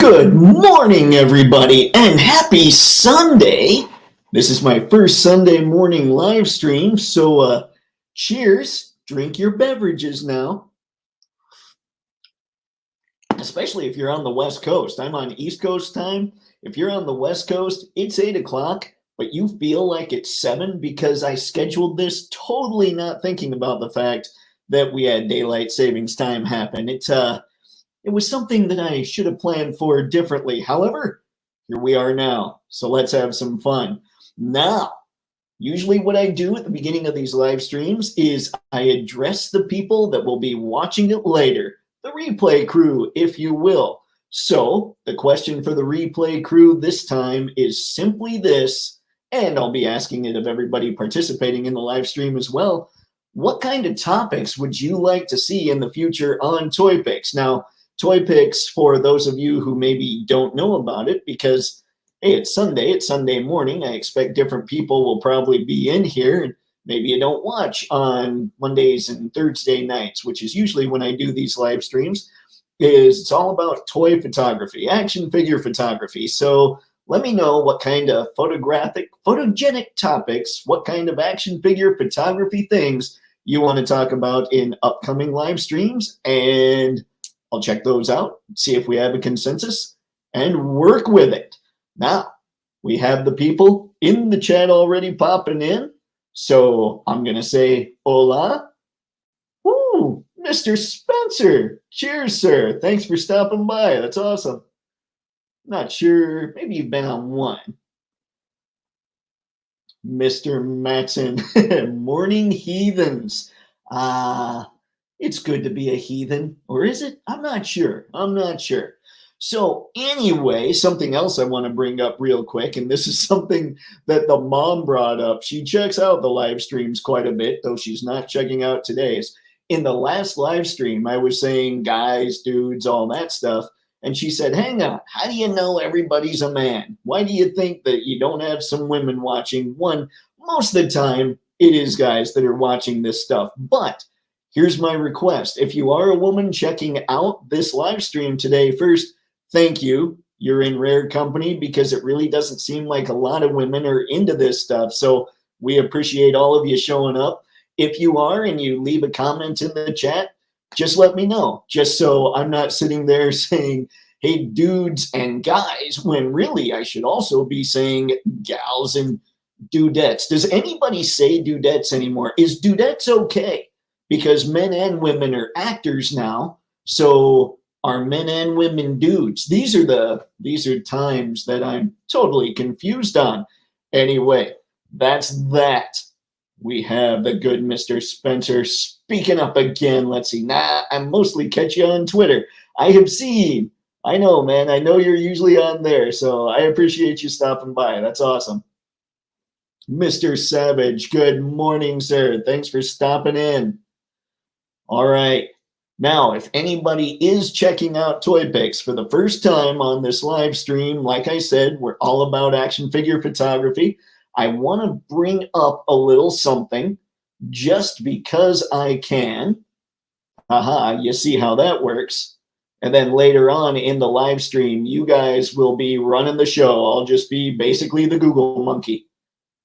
Good morning, everybody, and happy Sunday. This is my first Sunday morning live stream, so cheers. Drink your beverages now. Especially if you're on the West Coast. I'm on East Coast time. If you're on the West Coast, it's 8 o'clock, but you feel like it's 7 because I scheduled this totally not thinking about the fact that we had daylight savings time happen. It was something that I should have planned for differently. However, here we are now. So let's have some fun. Now, usually what I do at the beginning of these live streams is I address the people that will be watching it later, the replay crew, if you will. So the question for the replay crew this time is simply this, and I'll be asking it of everybody participating in the live stream as well. What kind of topics would you like to see in the future on Toypixx? Now, Toypixx, for those of you who maybe don't know about it, because, hey, it's Sunday morning, I expect different people will probably be in here, and maybe you don't watch on Mondays and Thursday nights, which is usually when I do these live streams, it's all about toy photography, action figure photography. So let me know what kind of photogenic topics, what kind of action figure photography things you want to talk about in upcoming live streams, and I'll check those out, see if we have a consensus, and work with it. Now, we have the people in the chat already popping in, so I'm going to say hola. Woo, Mr. Spencer. Cheers, sir. Thanks for stopping by. That's awesome. Not sure. Maybe you've been on one. Mr. Matson. Morning heathens. It's good to be a heathen, or is it? I'm not sure. So anyway, something else I want to bring up real quick, and this is something that the mom brought up. She checks out the live streams quite a bit, though she's not checking out today's. In the last live stream, I was saying guys, dudes, all that stuff, and she said, hang on, how do you know everybody's a man? Why do you think that you don't have some women watching? One, most of the time, it is guys that are watching this stuff, but here's my request. If you are a woman checking out this live stream today, first, thank you. You're in rare company because it really doesn't seem like a lot of women are into this stuff. So we appreciate all of you showing up. If you are and you leave a comment in the chat, just let me know. Just so I'm not sitting there saying, hey, dudes and guys, when really I should also be saying gals and dudettes. Does anybody say dudettes anymore? Is dudettes okay? Because men and women are actors now, so are men and women dudes? These are times that I'm totally confused on. Anyway, that's that. We have the good Mr. Spencer speaking up again. Let's see. I mostly catch you on Twitter. I have seen. I know, man. I know you're usually on there, so I appreciate you stopping by. That's awesome. Mr. Savage, good morning, sir. Thanks for stopping in. All right. Now, if anybody is checking out Toypixx for the first time on this live stream, like I said, we're all about action figure photography. I want to bring up a little something just because I can. Aha, you see how that works. And then later on in the live stream, you guys will be running the show. I'll just be basically the Google monkey.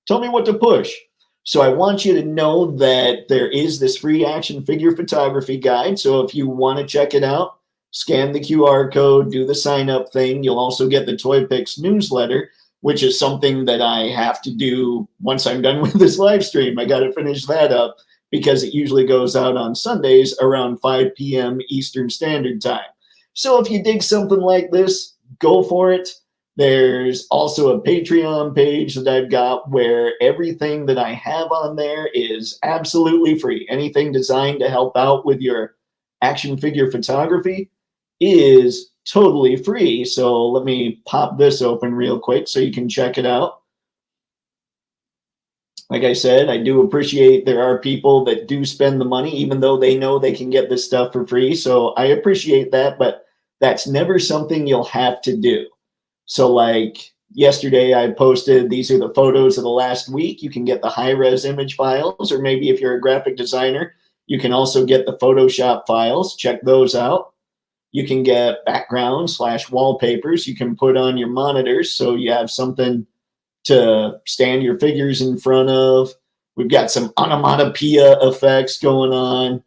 Tell me what to push. So I want you to know that there is this free action figure photography guide. So if you want to check it out, scan the QR code, do the sign up thing. You'll also get the Toypixx newsletter, which is something that I have to do once I'm done with this live stream. I got to finish that up because it usually goes out on Sundays around 5 p.m. Eastern Standard Time. So if you dig something like this, go for it. There's also a Patreon page that I've got where everything that I have on there is absolutely free. Anything designed to help out with your action figure photography is totally free. So let me pop this open real quick so you can check it out. Like I said, I do appreciate there are people that do spend the money even though they know they can get this stuff for free. So I appreciate that, but that's never something you'll have to do. So like yesterday I posted, these are the photos of the last week. You can get the high-res image files, or maybe if you're a graphic designer, you can also get the Photoshop files. Check those out. You can get background / wallpapers you can put on your monitors so you have something to stand your figures in front of. We've got some onomatopoeia effects going on.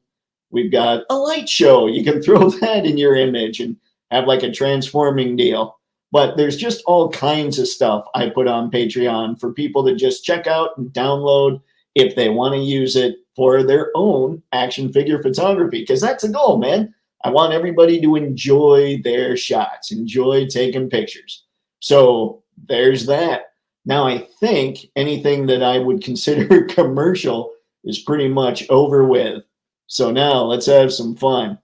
We've got a light show. You can throw that in your image and have like a transforming deal. But there's just all kinds of stuff I put on Patreon for people to just check out and download if they want to use it for their own action figure photography. Because that's the goal, man. I want everybody to enjoy their shots, enjoy taking pictures. So there's that. Now, I think anything that I would consider commercial is pretty much over with. So now let's have some fun.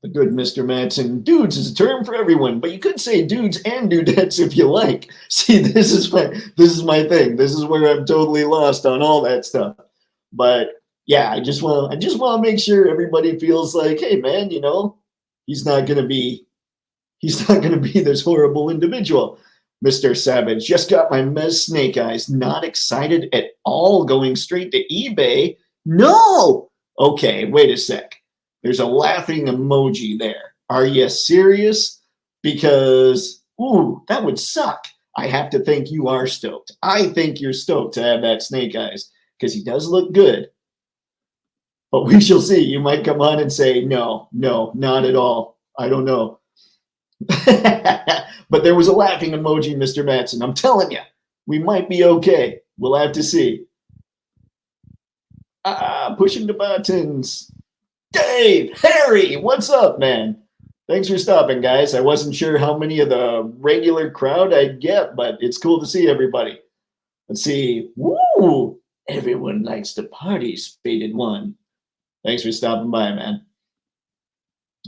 The good Mr. Matson, dudes is a term for everyone, but you could say dudes and dudettes if you like. See, this is my thing. This is where I'm totally lost on all that stuff. But yeah, I just want to make sure everybody feels like, hey man, you know, he's not gonna be this horrible individual. Mr. Savage, just got my Mez Snake Eyes. Not excited at all. Going straight to eBay. No. Okay, wait a sec. There's a laughing emoji there. Are you serious? Because, ooh, that would suck. I have to think you are stoked. I think you're stoked to have that Snake Eyes because he does look good. But we shall see. You might come on and say, no, not at all. I don't know. But there was a laughing emoji, Mr. Matson. I'm telling you, we might be okay. We'll have to see. Pushing the buttons. Dave, Harry, what's up, man? Thanks for stopping, guys. I wasn't sure how many of the regular crowd I'd get, but it's cool to see everybody. Let's see. Woo! Everyone likes to party, Spaded One. Thanks for stopping by, man.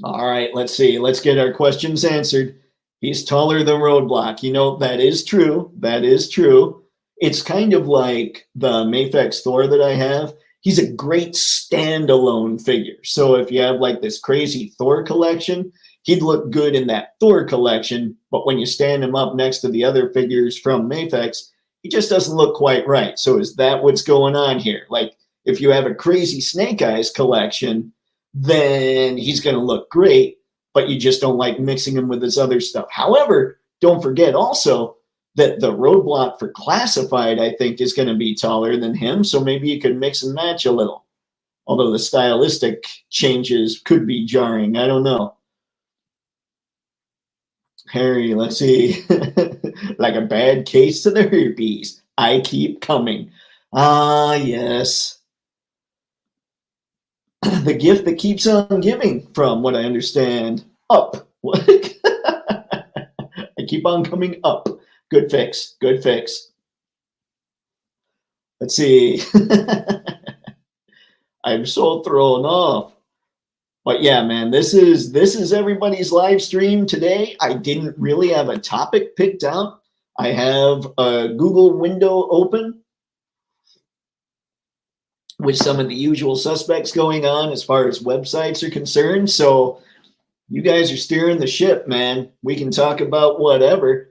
All right, let's see. Let's get our questions answered. He's taller than Roadblock. You know, that is true. That is true. It's kind of like the Mafex Thor that I have. He's a great standalone figure. So if you have like this crazy Thor collection, he'd look good in that Thor collection. But when you stand him up next to the other figures from Mafex, he just doesn't look quite right. So is that what's going on here? Like if you have a crazy Snake Eyes collection, then he's going to look great, but you just don't like mixing him with this other stuff. However, don't forget also that the Roadblock for Classified, I think, is going to be taller than him, so maybe you could mix and match a little. Although the stylistic changes could be jarring. I don't know. Harry, let's see. Like a bad case to the herpes. I keep coming. Ah, yes. The gift that keeps on giving, from what I understand. Up. What? I keep on coming up. Good fix. Good fix. Let's see. I'm so thrown off. But yeah, man, this is everybody's live stream today. I didn't really have a topic picked out. I have a Google window open with some of the usual suspects going on as far as websites are concerned. So you guys are steering the ship, man. We can talk about whatever.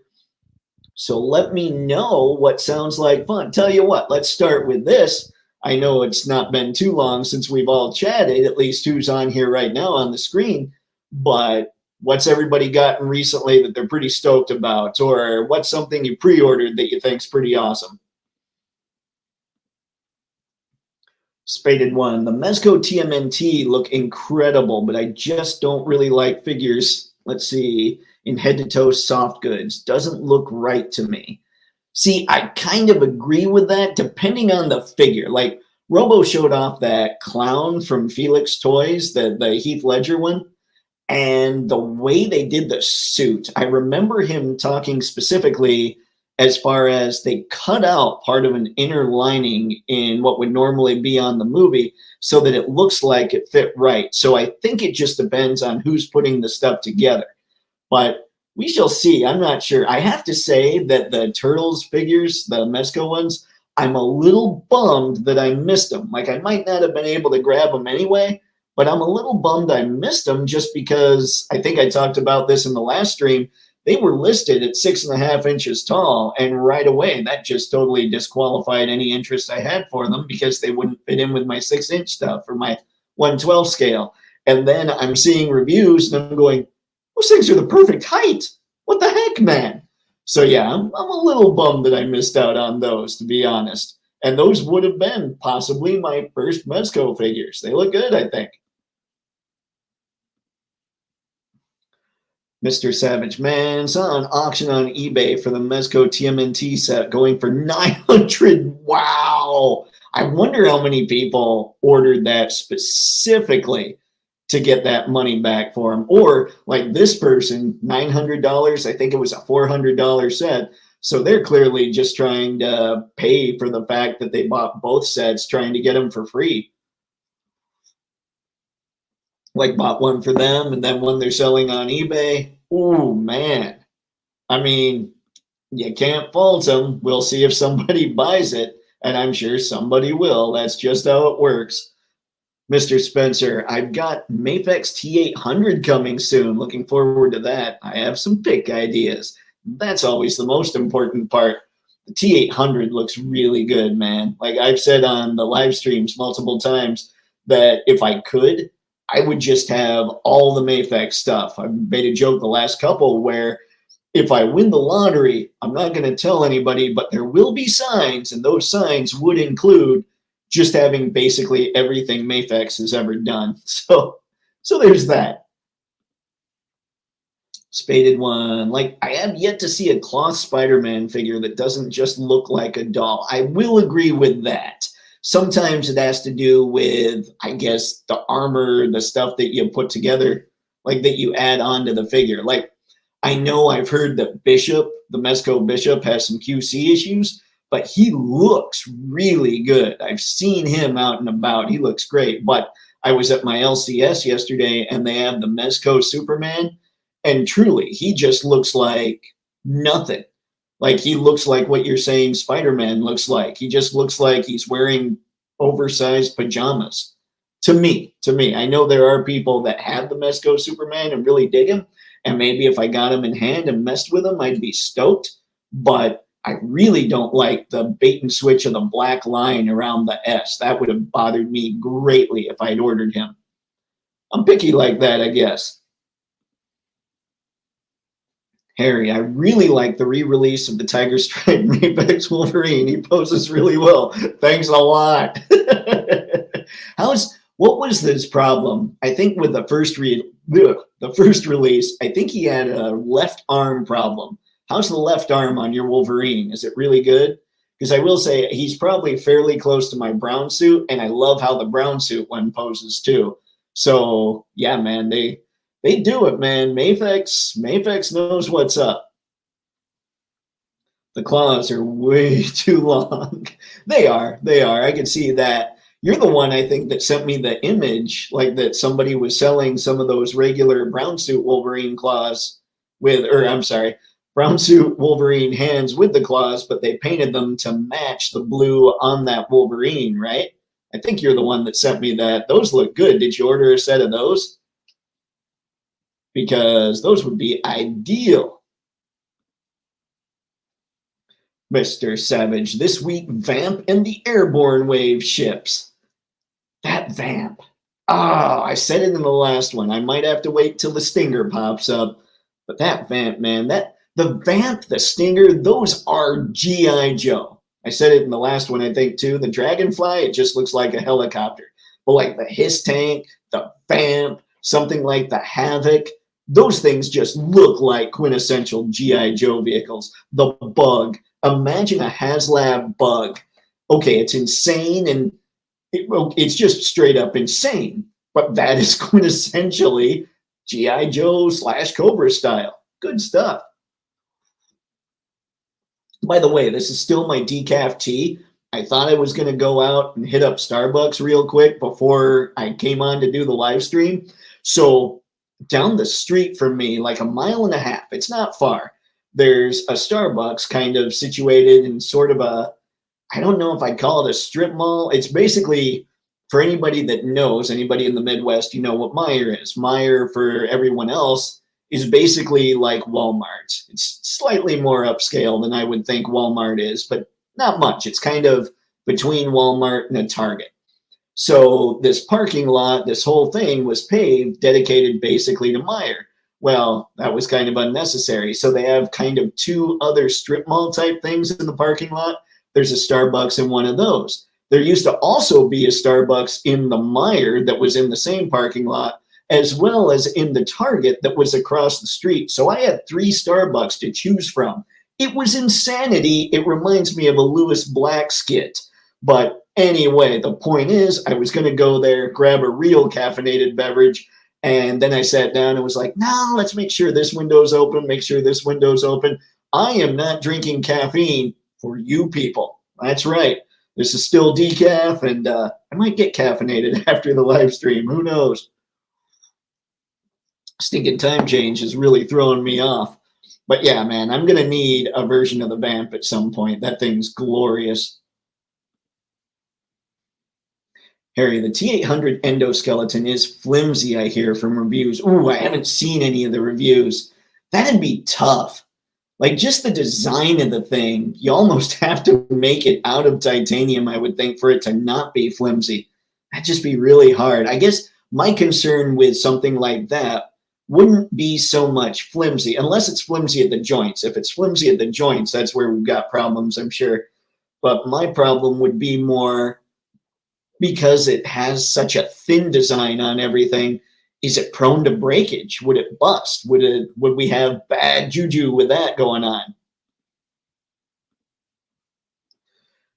So let me know what sounds like fun. Tell you what, let's start with this. I know it's not been too long since we've all chatted, at least who's on here right now on the screen, but what's everybody gotten recently that they're pretty stoked about? Or what's something you pre-ordered that you think's pretty awesome? Spaded One. The Mezco TMNT look incredible, but I just don't really like figures, let's see, in head-to-toe soft goods. Doesn't look right to me. See, I kind of agree with that, depending on the figure. Like, Robo showed off that clown from Felix Toys, the Heath Ledger one, and the way they did the suit, I remember him talking specifically as far as they cut out part of an inner lining in what would normally be on the movie so that it looks like it fit right. So I think it just depends on who's putting the stuff together. But we shall see. I'm not sure. I have to say that the Turtles figures, the Mezco ones, I'm a little bummed that I missed them. Like, I might not have been able to grab them anyway, but I'm a little bummed I missed them just because I think I talked about this in the last stream. They were listed at 6.5 inches tall, and right away, that just totally disqualified any interest I had for them because they wouldn't fit in with my 6-inch stuff or my 112 scale. And then I'm seeing reviews and I'm going, those things are the perfect height. What the heck, man? So yeah, I'm a little bummed that I missed out on those, to be honest. And those would have been possibly my first Mezco figures. They look good, I think. Mr. Savage, man, saw an auction on eBay for the Mezco TMNT set going for 900. Wow. I wonder how many people ordered that specifically to get that money back for them. Or like this person, $900, I think it was a $400 set. So they're clearly just trying to pay for the fact that they bought both sets, trying to get them for free. Like bought one for them and then one they're selling on eBay. Ooh, man. I mean, you can't fault them. We'll see if somebody buys it, and I'm sure somebody will. That's just how it works. Mr. Spencer, I've got Mafex T800 coming soon. Looking forward to that. I have some pick ideas. That's always the most important part. The T800 looks really good, man. Like I've said on the live streams multiple times that if I could, I would just have all the Mafex stuff. I've made a joke the last couple where if I win the lottery, I'm not going to tell anybody, but there will be signs, and those signs would include just having basically everything Mafex has ever done. So there's that. Spaded one. Like, I have yet to see a cloth Spider-Man figure that doesn't just look like a doll. I will agree with that. Sometimes it has to do with, I guess, the armor, the stuff that you put together, like that you add on to the figure. Like, I know I've heard that Bishop, the Mezco Bishop, has some QC issues, but he looks really good. I've seen him out and about. He looks great. But I was at my LCS yesterday, and they have the Mezco Superman, and truly, he just looks like nothing. Like he looks like what you're saying Spider-Man looks like. He just looks like he's wearing oversized pajamas. To me. I know there are people that have the Mezco Superman and really dig him. And maybe if I got him in hand and messed with him, I'd be stoked. But I really don't like the bait and switch of the black line around the S. That would have bothered me greatly if I'd ordered him. I'm picky like that, I guess. Harry, I really like the re-release of the Tiger Stripe Mafex Wolverine. He poses really well. Thanks a lot. What was this problem? I think with the first release, I think he had a left arm problem. How's the left arm on your Wolverine? Is it really good? Because I will say he's probably fairly close to my brown suit, and I love how the brown suit one poses too. So yeah, man, they do it, man. Mafex knows what's up. The claws are way too long. They are. I can see that. You're the one, I think, that sent me the image, like that somebody was selling some of those regular brown suit Wolverine claws brown suit Wolverine hands with the claws, but they painted them to match the blue on that Wolverine, right? I think you're the one that sent me that. Those look good. Did you order a set of those? Because those would be ideal. Mr. Savage, this week, Vamp and the Airborne Wave ships. That Vamp. I said it in the last one. I might have to wait till the Stinger pops up. But that Vamp, man, the Vamp, the Stinger, those are G.I. Joe. I said it in the last one, I think, too. The Dragonfly, it just looks like a helicopter. But like the Hiss Tank, the Vamp, something like the Havoc, those things just look like quintessential G.I. Joe vehicles. The Bug. Imagine a HasLab Bug. Okay, it's insane, and it's just straight up insane. But that is quintessentially G.I. Joe / Cobra style. Good stuff. By the way, this is still my decaf tea. I thought I was going to go out and hit up Starbucks real quick before I came on to do the live stream. So down the street from me, like a mile and a half, it's not far, there's a Starbucks kind of situated in sort of a, I don't know if I'd call it a strip mall. It's basically, for anybody that knows, anybody in the Midwest, you know what Meijer is. Meijer, for everyone else, is basically like Walmart. It's slightly more upscale than I would think Walmart is, but not much. It's kind of between Walmart and a Target. So this parking lot, this whole thing was paved, dedicated basically to Meijer. Well, that was kind of unnecessary. So they have kind of two other strip mall type things in the parking lot. There's a Starbucks in one of those. There used to also be a Starbucks in the Meijer that was in the same parking lot, as well as in the Target that was across the street. So I had three Starbucks to choose from. It was insanity. It reminds me of a Lewis Black skit. But anyway, the point is, I was going to go there, grab a real caffeinated beverage, and then I sat down and was like, no, let's make sure this window's open, make sure this window's open. I am not drinking caffeine for you people. That's right. This is still decaf, and I might get caffeinated after the live stream. Who knows? Stinking time change is really throwing me off. But yeah, man, I'm going to need a version of the Vamp at some point. That thing's glorious. Harry, the T800 endoskeleton is flimsy, I hear from reviews. Ooh, I haven't seen any of the reviews. That'd be tough. Like, just the design of the thing, you almost have to make it out of titanium, I would think, for it to not be flimsy. That'd just be really hard. I guess my concern with something like that wouldn't be so much flimsy, unless it's flimsy at the joints. If it's flimsy at the joints, that's where we've got problems, I'm sure. But my problem would be more because it has such a thin design on everything. Is it prone to breakage? Would it bust? Would we have bad juju with that going on?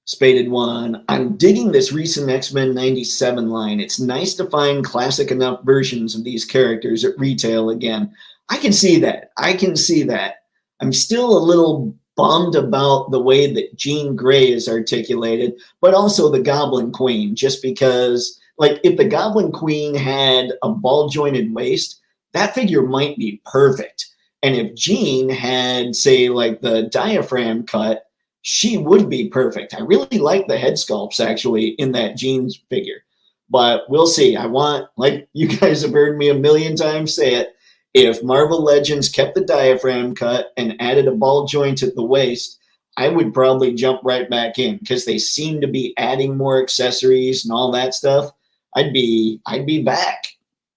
Spaded one. I'm digging this recent X-Men 97 line. It's nice to find classic enough versions of these characters at retail again. I can see that. I can see that. I'm still a little bummed about the way that Jean Grey is articulated, but also the Goblin Queen, just because, like, if the Goblin Queen had a ball-jointed waist, that figure might be perfect. And if Jean had, say, like the diaphragm cut, she would be perfect. I really like the head sculpts, actually, in that Jean figure. But we'll see. I want, like you guys have heard me a million times say it, if Marvel Legends kept the diaphragm cut and added a ball joint at the waist, I would probably jump right back in because they seem to be adding more accessories and all that stuff. I'd be back.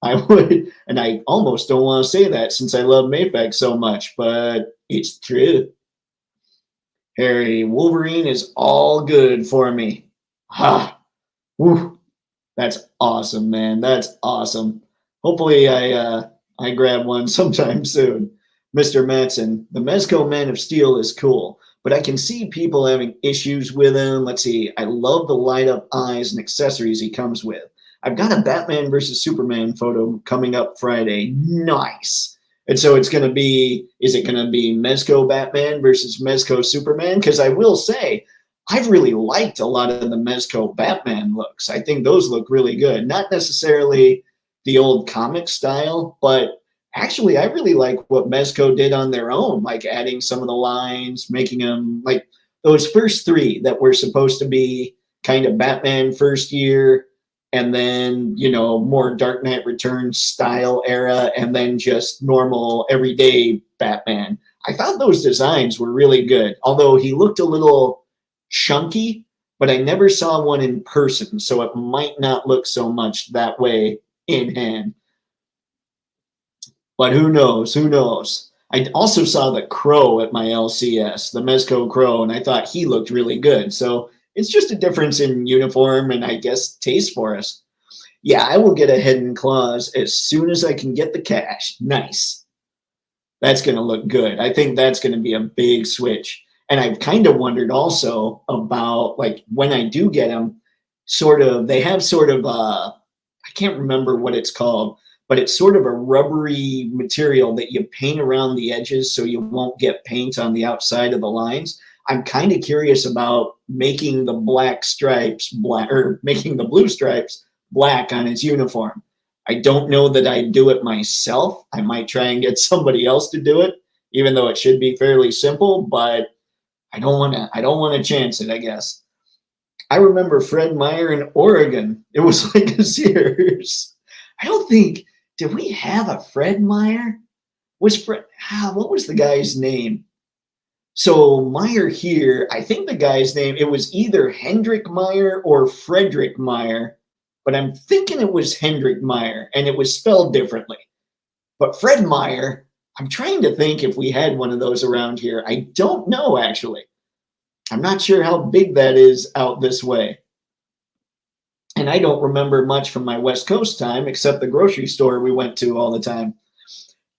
I would, and I almost don't want to say that since I love Mafex so much, but it's true. Harry, Wolverine is all good for me. Ha! Woo! That's awesome, man. That's awesome. Hopefully I grab one sometime soon. Mr. Matson, the Mezco Man of Steel is cool, but I can see people having issues with him. Let's see. I love the light up eyes and accessories he comes with. I've got a Batman versus Superman photo coming up Friday. Nice. And so it's going to be, is it going to be Mezco Batman versus Mezco Superman? Because I will say, I've really liked a lot of the Mezco Batman looks. I think those look really good. Not necessarily the old comic style, but actually I really like what Mezco did on their own, like adding some of the lines, making them like those first three that were supposed to be kind of Batman first year, and then, you know, more Dark Knight Returns style era, and then just normal everyday Batman. I thought those designs were really good, although he looked a little chunky, but I never saw one in person, so it might not look so much that way in hand. But who knows? Who knows? I also saw the Crow at my LCS, the Mezco Crow, and I thought he looked really good. So it's just a difference in uniform and I guess taste for us. Yeah, I will get a Head and Claws as soon as I can get the cash. Nice. That's going to look good. I think that's going to be a big switch. And I've kind of wondered also about, like, when I do get them, sort of, they have sort of, I can't remember what it's called, but it's sort of a rubbery material that you paint around the edges so you won't get paint on the outside of the lines. I'm kind of curious about making the black stripes black, or making the blue stripes black on his uniform. I don't know that I'd do it myself. I might try and get somebody else to do it, even though it should be fairly simple, but I don't want to chance it, I guess. I remember Fred Meyer in Oregon. It was like a Sears. I don't think, did we have a Fred Meyer? Was Fred, what was the guy's name? So Meyer here, I think the guy's name, it was either Hendrik Meyer or Frederick Meyer. but I'm thinking it was Hendrik Meyer, and it was spelled differently. But Fred Meyer, I'm trying to think if we had one of those around here. I don't know, actually. I'm not sure how big that is out this way. And I don't remember much from my West Coast time except the grocery store we went to all the time.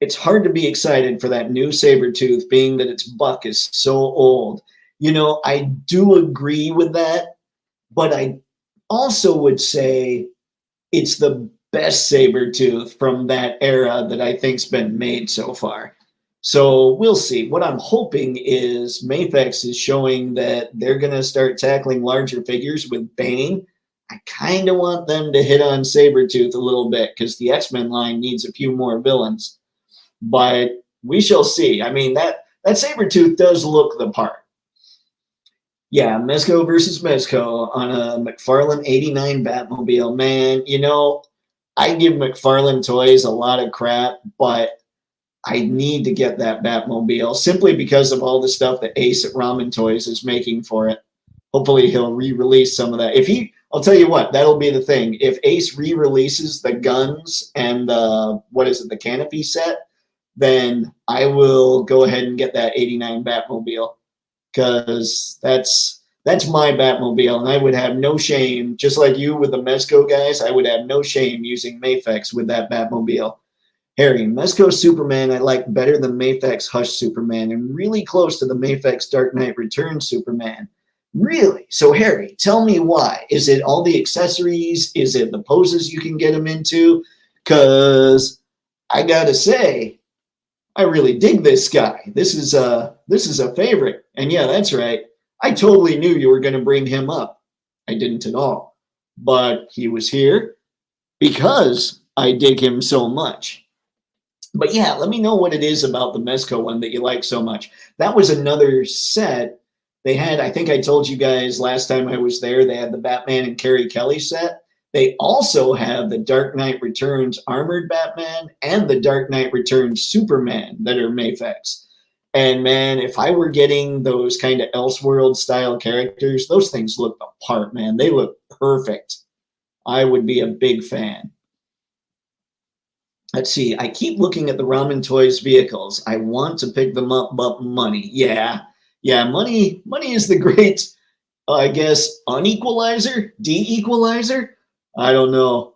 It's hard to be excited for that new Sabertooth, being that its buck is so old. You know, I do agree with that, but I also would say it's the best Sabertooth from that era that I think's been made so far. So we'll see. What I'm hoping is Mafex is showing that they're going to start tackling larger figures with Bane. I kind of want them to hit on Sabertooth a little bit because the X-Men line needs a few more villains. But we shall see. I mean, that Sabertooth does look the part. Yeah, Mezco versus Mezco on a McFarlane 89 Batmobile. Man, you know, I give McFarlane Toys a lot of crap, but I need to get that Batmobile simply because of all the stuff that Ace at Ramen Toys is making for it. Hopefully he'll re-release some of that. I'll tell you what, that'll be the thing. If Ace re-releases the guns and the canopy set, then I will go ahead and get that 89 Batmobile because that's my Batmobile, and I would have no shame, just like you with the Mezco guys, I would have no shame using Mafex with that Batmobile. Harry, Mezco Superman I like better than Mafex Hush Superman and really close to the Mafex Dark Knight Returns Superman. Really? So, Harry, tell me why. Is it all the accessories? Is it the poses you can get him into? Because I got to say, I really dig this guy. This is a favorite. And yeah, that's right. I totally knew you were going to bring him up. I didn't at all. But he was here because I dig him so much. But yeah, let me know what it is about the Mezco one that you like so much. That was another set. They had, I think I told you guys last time I was there, they had the Batman and Carrie Kelly set. They also have the Dark Knight Returns Armored Batman and the Dark Knight Returns Superman that are Mafex. And man, if I were getting those kind of Elseworld style characters, those things look the part, man. They look perfect. I would be a big fan. Let's see. I keep looking at the Ramen Toys vehicles. I want to pick them up, but money. Yeah. Money is the great, I guess, unequalizer, de-equalizer. I don't know.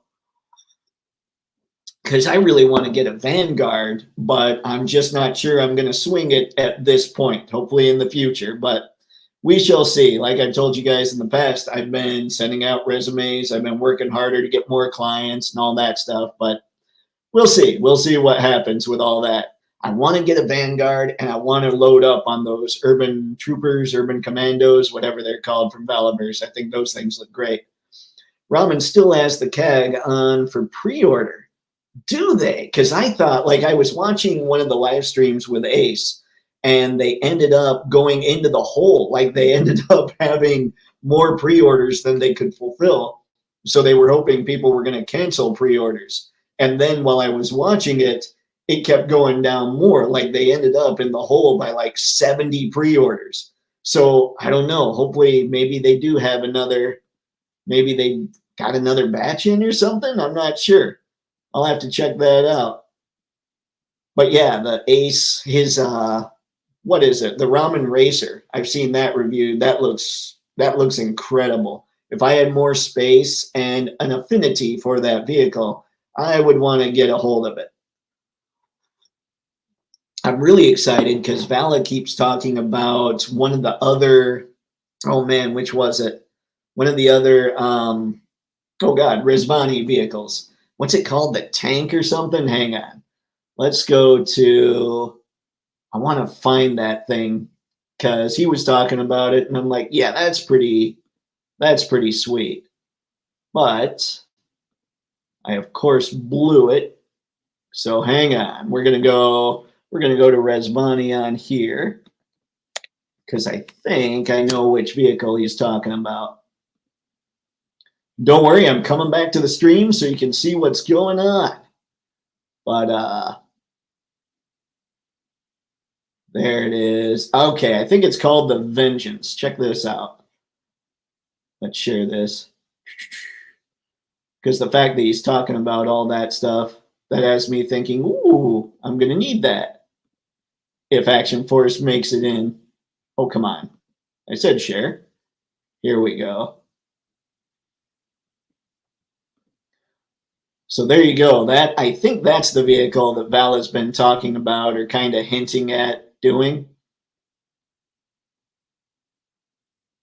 Because I really want to get a Vanguard, but I'm just not sure I'm going to swing it at this point. Hopefully in the future, but we shall see. Like I told you guys in the past, I've been sending out resumes. I've been working harder to get more clients and all that stuff, but we'll see. We'll see what happens with all that. I want to get a Vanguard, and I want to load up on those Urban Troopers, Urban Commandos, whatever they're called from Valiverse. I think those things look great. Ramen still has the CAG on for pre-order. Do they? Because I thought, like, I was watching one of the live streams with Ace, and they ended up going into the hole. Like, they ended up having more pre-orders than they could fulfill. So they were hoping people were going to cancel pre-orders. And then while I was watching it, it kept going down more. Like they ended up in the hole by like 70 pre-orders. So I don't know. Hopefully, maybe they do have maybe they got another batch in or something. I'm not sure. I'll have to check that out. But yeah, the Ace, his, what is it? The Ramen Racer. I've seen that reviewed. That looks incredible. If I had more space and an affinity for that vehicle, I would want to get a hold of it. I'm really excited because Vala keeps talking about one of the other, oh man, which was it? One of the other, Rizvani vehicles. What's it called? The tank or something? Hang on. Let's go to, I want to find that thing because he was talking about it and I'm like, yeah, that's pretty sweet. But I, of course, blew it. So hang on. We're going to go to Rizvani on here because I think I know which vehicle he's talking about. Don't worry, I'm coming back to the stream so you can see what's going on. But there it is. Okay, I think it's called the Vengeance. Check this out. Let's share this. Because the fact that he's talking about all that stuff, that has me thinking, ooh, I'm going to need that if Action Force makes it in. Oh, come on. I said share. Here we go. So there you go. That, I think that's the vehicle that Val has been talking about or kind of hinting at doing.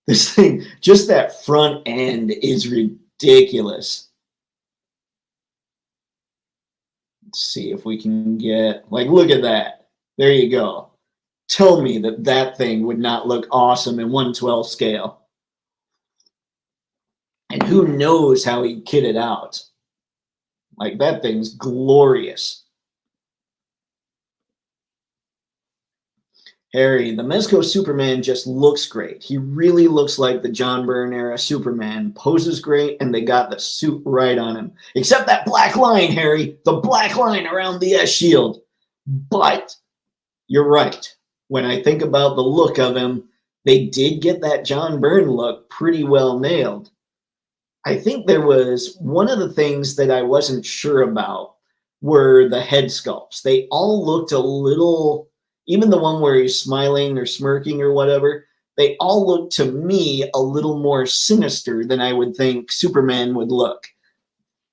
This thing, just that front end is ridiculous. Let's see if we can get, like, look at that. There you go. Tell me that that thing would not look awesome in 1/12 scale. And who knows how he kitted out. Like, that thing's glorious. Harry, the Mezco Superman just looks great. He really looks like the John Byrne era Superman. Poses great, and they got the suit right on him. Except that black line, Harry. The black line around the S shield. But you're right. When I think about the look of him, they did get that John Byrne look pretty well nailed. I think there was one of the things that I wasn't sure about were the head sculpts. They all looked a little, even the one where he's smiling or smirking or whatever, they all looked to me a little more sinister than I would think Superman would look.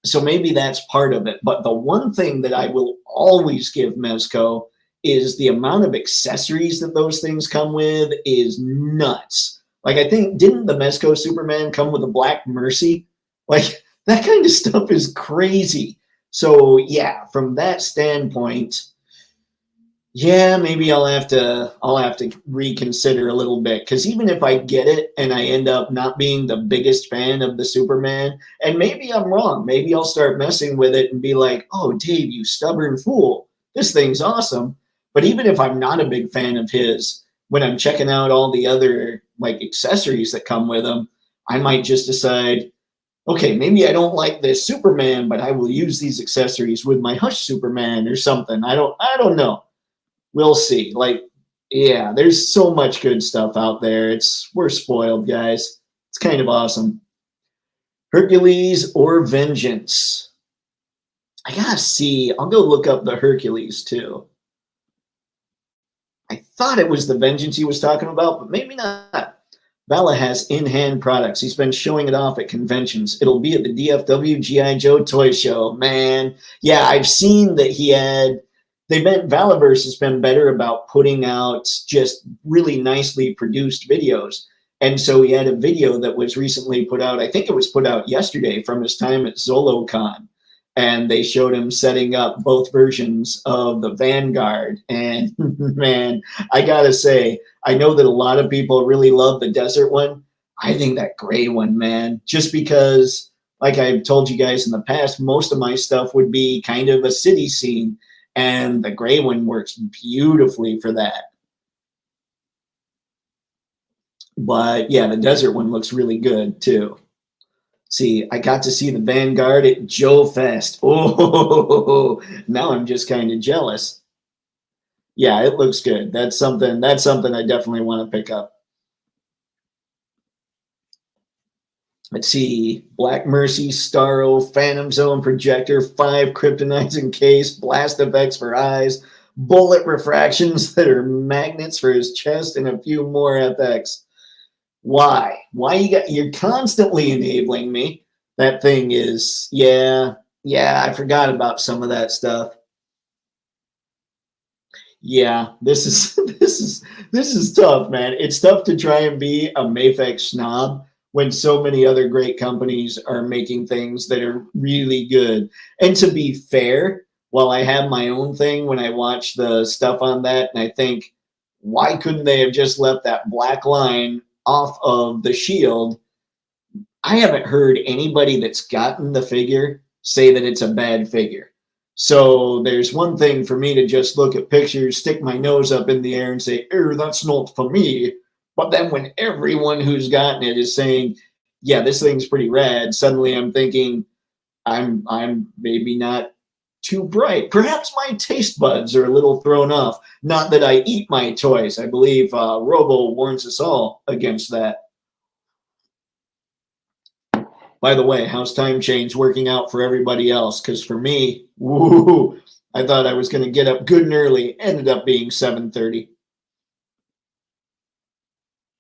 So maybe that's part of it. But the one thing that I will always give Mezco is the amount of accessories that those things come with is nuts. Like, I think, didn't the Mezco Superman come with a Black Mercy? Like, that kind of stuff is crazy. So, yeah, from that standpoint, yeah, maybe I'll have to reconsider a little bit, because even if I get it and I end up not being the biggest fan of the Superman, and maybe I'm wrong, maybe I'll start messing with it and be like, oh, Dave, you stubborn fool, this thing's awesome. But even if I'm not a big fan of his, when I'm checking out all the other like accessories that come with him, I might just decide, okay, maybe I don't like this Superman, but I will use these accessories with my Hush Superman or something. I don't know. We'll see. Like, yeah, there's so much good stuff out there. We're spoiled, guys. It's kind of awesome. Hercules or Vengeance? I gotta see. I'll go look up the Hercules too. I thought it was the Vengeance he was talking about, but maybe not. Vala has in-hand products. He's been showing it off at conventions. It'll be at the DFW G.I. Joe Toy Show. Man, yeah, I've seen that he had... Valaverse has been better about putting out just really nicely produced videos. And so he had a video that was recently put out. I think it was put out yesterday from his time at ZoloCon. And they showed him setting up both versions of the Vanguard. And man, I gotta say, I know that a lot of people really love the desert one. I think that gray one, man, just because, like I've told you guys in the past, most of my stuff would be kind of a city scene. And the gray one works beautifully for that. But yeah, the desert one looks really good too. See, I got to see the Vanguard at Joe Fest. Oh, now I'm just kind of jealous. Yeah, it looks good. That's something I definitely want to pick up. Let's see, Black Mercy, Starro, Phantom Zone Projector, 5 kryptonizing case, blast effects for eyes, bullet refractions that are magnets for his chest, and a few more FX. Why? You're constantly enabling me. That thing is, yeah, I forgot about some of that stuff. Yeah, this is tough, man. It's tough to try and be a Mafex snob when so many other great companies are making things that are really good. And to be fair, while I have my own thing when I watch the stuff on that, and I think, why couldn't they have just left that black line off of the shield? I haven't heard anybody that's gotten the figure say that it's a bad figure. So there's one thing for me to just look at pictures, stick my nose up in the air and say, that's not for me. But then when everyone who's gotten it is saying, yeah, this thing's pretty rad, suddenly I'm thinking, I'm maybe not too bright. Perhaps my taste buds are a little thrown off. Not that I eat my toys. I believe Robo warns us all against that. By the way, how's time change working out for everybody else? Because for me, woo, I thought I was going to get up good and early. Ended up being 7:30.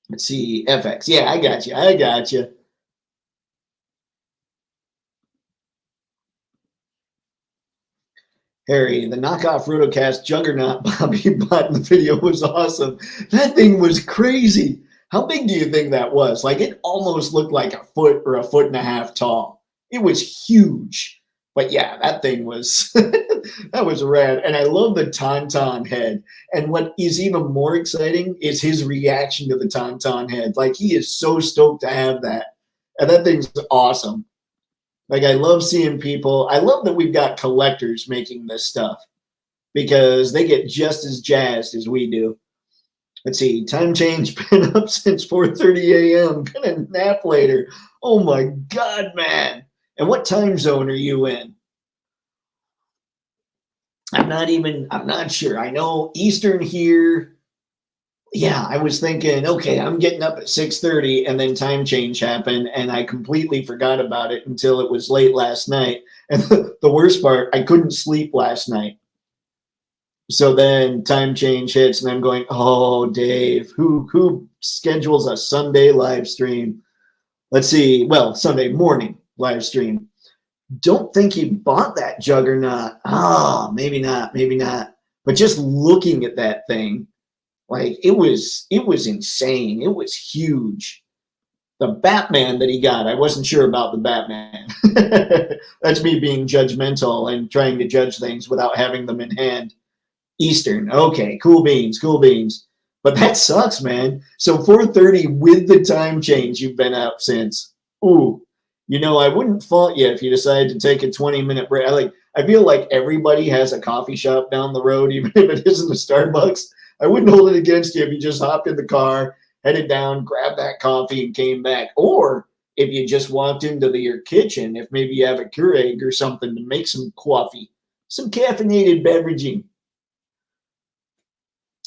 Let's see, FX. Yeah, I got you. I got you. Harry, the knockoff Rotocast juggernaut Bobby bought in the video was awesome. That thing was crazy. How big do you think that was? Like, it almost looked like a foot or a foot and a half tall. It was huge. But yeah, that thing was that was rad. And I love the Tauntaun head. And what is even more exciting is his reaction to the Tauntaun head. Like, he is so stoked to have that. And that thing's awesome. Like, I love seeing people. I love that we've got collectors making this stuff because they get just as jazzed as we do. Let's see, time change, been up since 4:30 a.m. Gonna nap later. Oh my God, man. And what time zone are you in? I'm not sure. I know Eastern here. Yeah, I was thinking, okay, I'm getting up at 6:30 and then time change happened and I completely forgot about it until it was late last night. And the worst part, I couldn't sleep last night. So then time change hits and I'm going, oh, Dave, who schedules a Sunday live stream? Let's see. Well, Sunday morning live stream. Don't think he bought that juggernaut. Maybe not, maybe not. But just looking at that thing, like it was insane. It was huge. The Batman that he got, I wasn't sure about the Batman. That's me being judgmental and trying to judge things without having them in hand. Eastern. Okay, cool beans, cool beans. But that sucks, man. So 4:30 with the time change you've been up since. Ooh. You know, I wouldn't fault you if you decided to take a 20-minute break. I feel like everybody has a coffee shop down the road, even if it isn't a Starbucks. I wouldn't hold it against you if you just hopped in the car, headed down, grabbed that coffee, and came back. Or if you just walked into your kitchen, if maybe you have a Keurig or something to make some coffee, some caffeinated beveraging.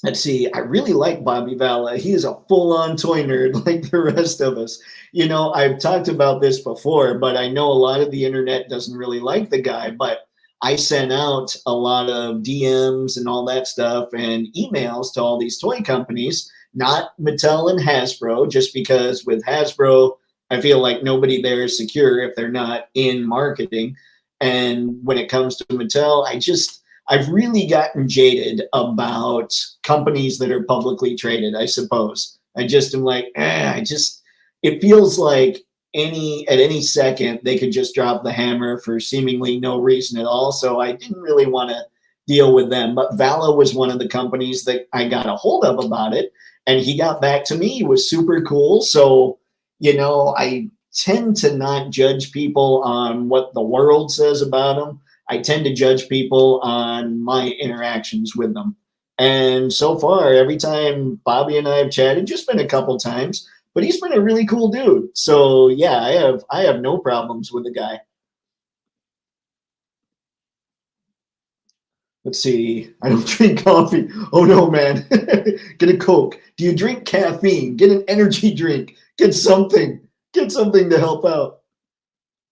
Let's see, I really like Bobby Valla. He is a full-on toy nerd like the rest of us. You know, I've talked about this before, but I know a lot of the internet doesn't really like the guy, but I sent out a lot of DMs and all that stuff and emails to all these toy companies, not Mattel and Hasbro, just because with Hasbro, I feel like nobody there is secure if they're not in marketing. And when it comes to Mattel, I've really gotten jaded about companies that are publicly traded, I suppose. I just am like, it feels like at any second they could just drop the hammer for seemingly no reason at all. So I didn't really want to deal with them. But Valla was one of the companies that I got a hold of about it. And he got back to me. He was super cool. So, you know, I tend to not judge people on what the world says about them. I tend to judge people on my interactions with them. And so far, every time Bobby and I have chatted, just been a couple times, but he's been a really cool dude. So yeah, I have no problems with the guy. Let's see. I don't drink coffee. Oh no, man. Get a Coke. Do you drink caffeine? Get an energy drink. Get something. Get something to help out.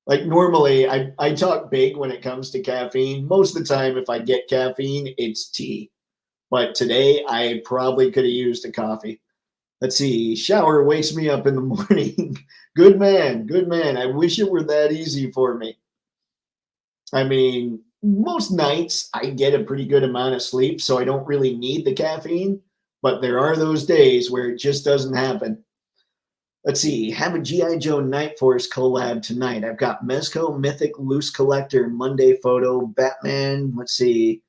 Like normally, I talk big when it comes to caffeine. Most of the time, if I get caffeine, it's tea. But today, I probably could have used a coffee. Let's see. Shower wakes me up in the morning. Good man. Good man. I wish it were that easy for me. I mean, most nights I get a pretty good amount of sleep, so I don't really need the caffeine. But there are those days where it just doesn't happen. Let's see, have a G.I. Joe Night Force collab tonight. I've got Mezco Mythic Loose Collector Monday photo, Batman, let's see,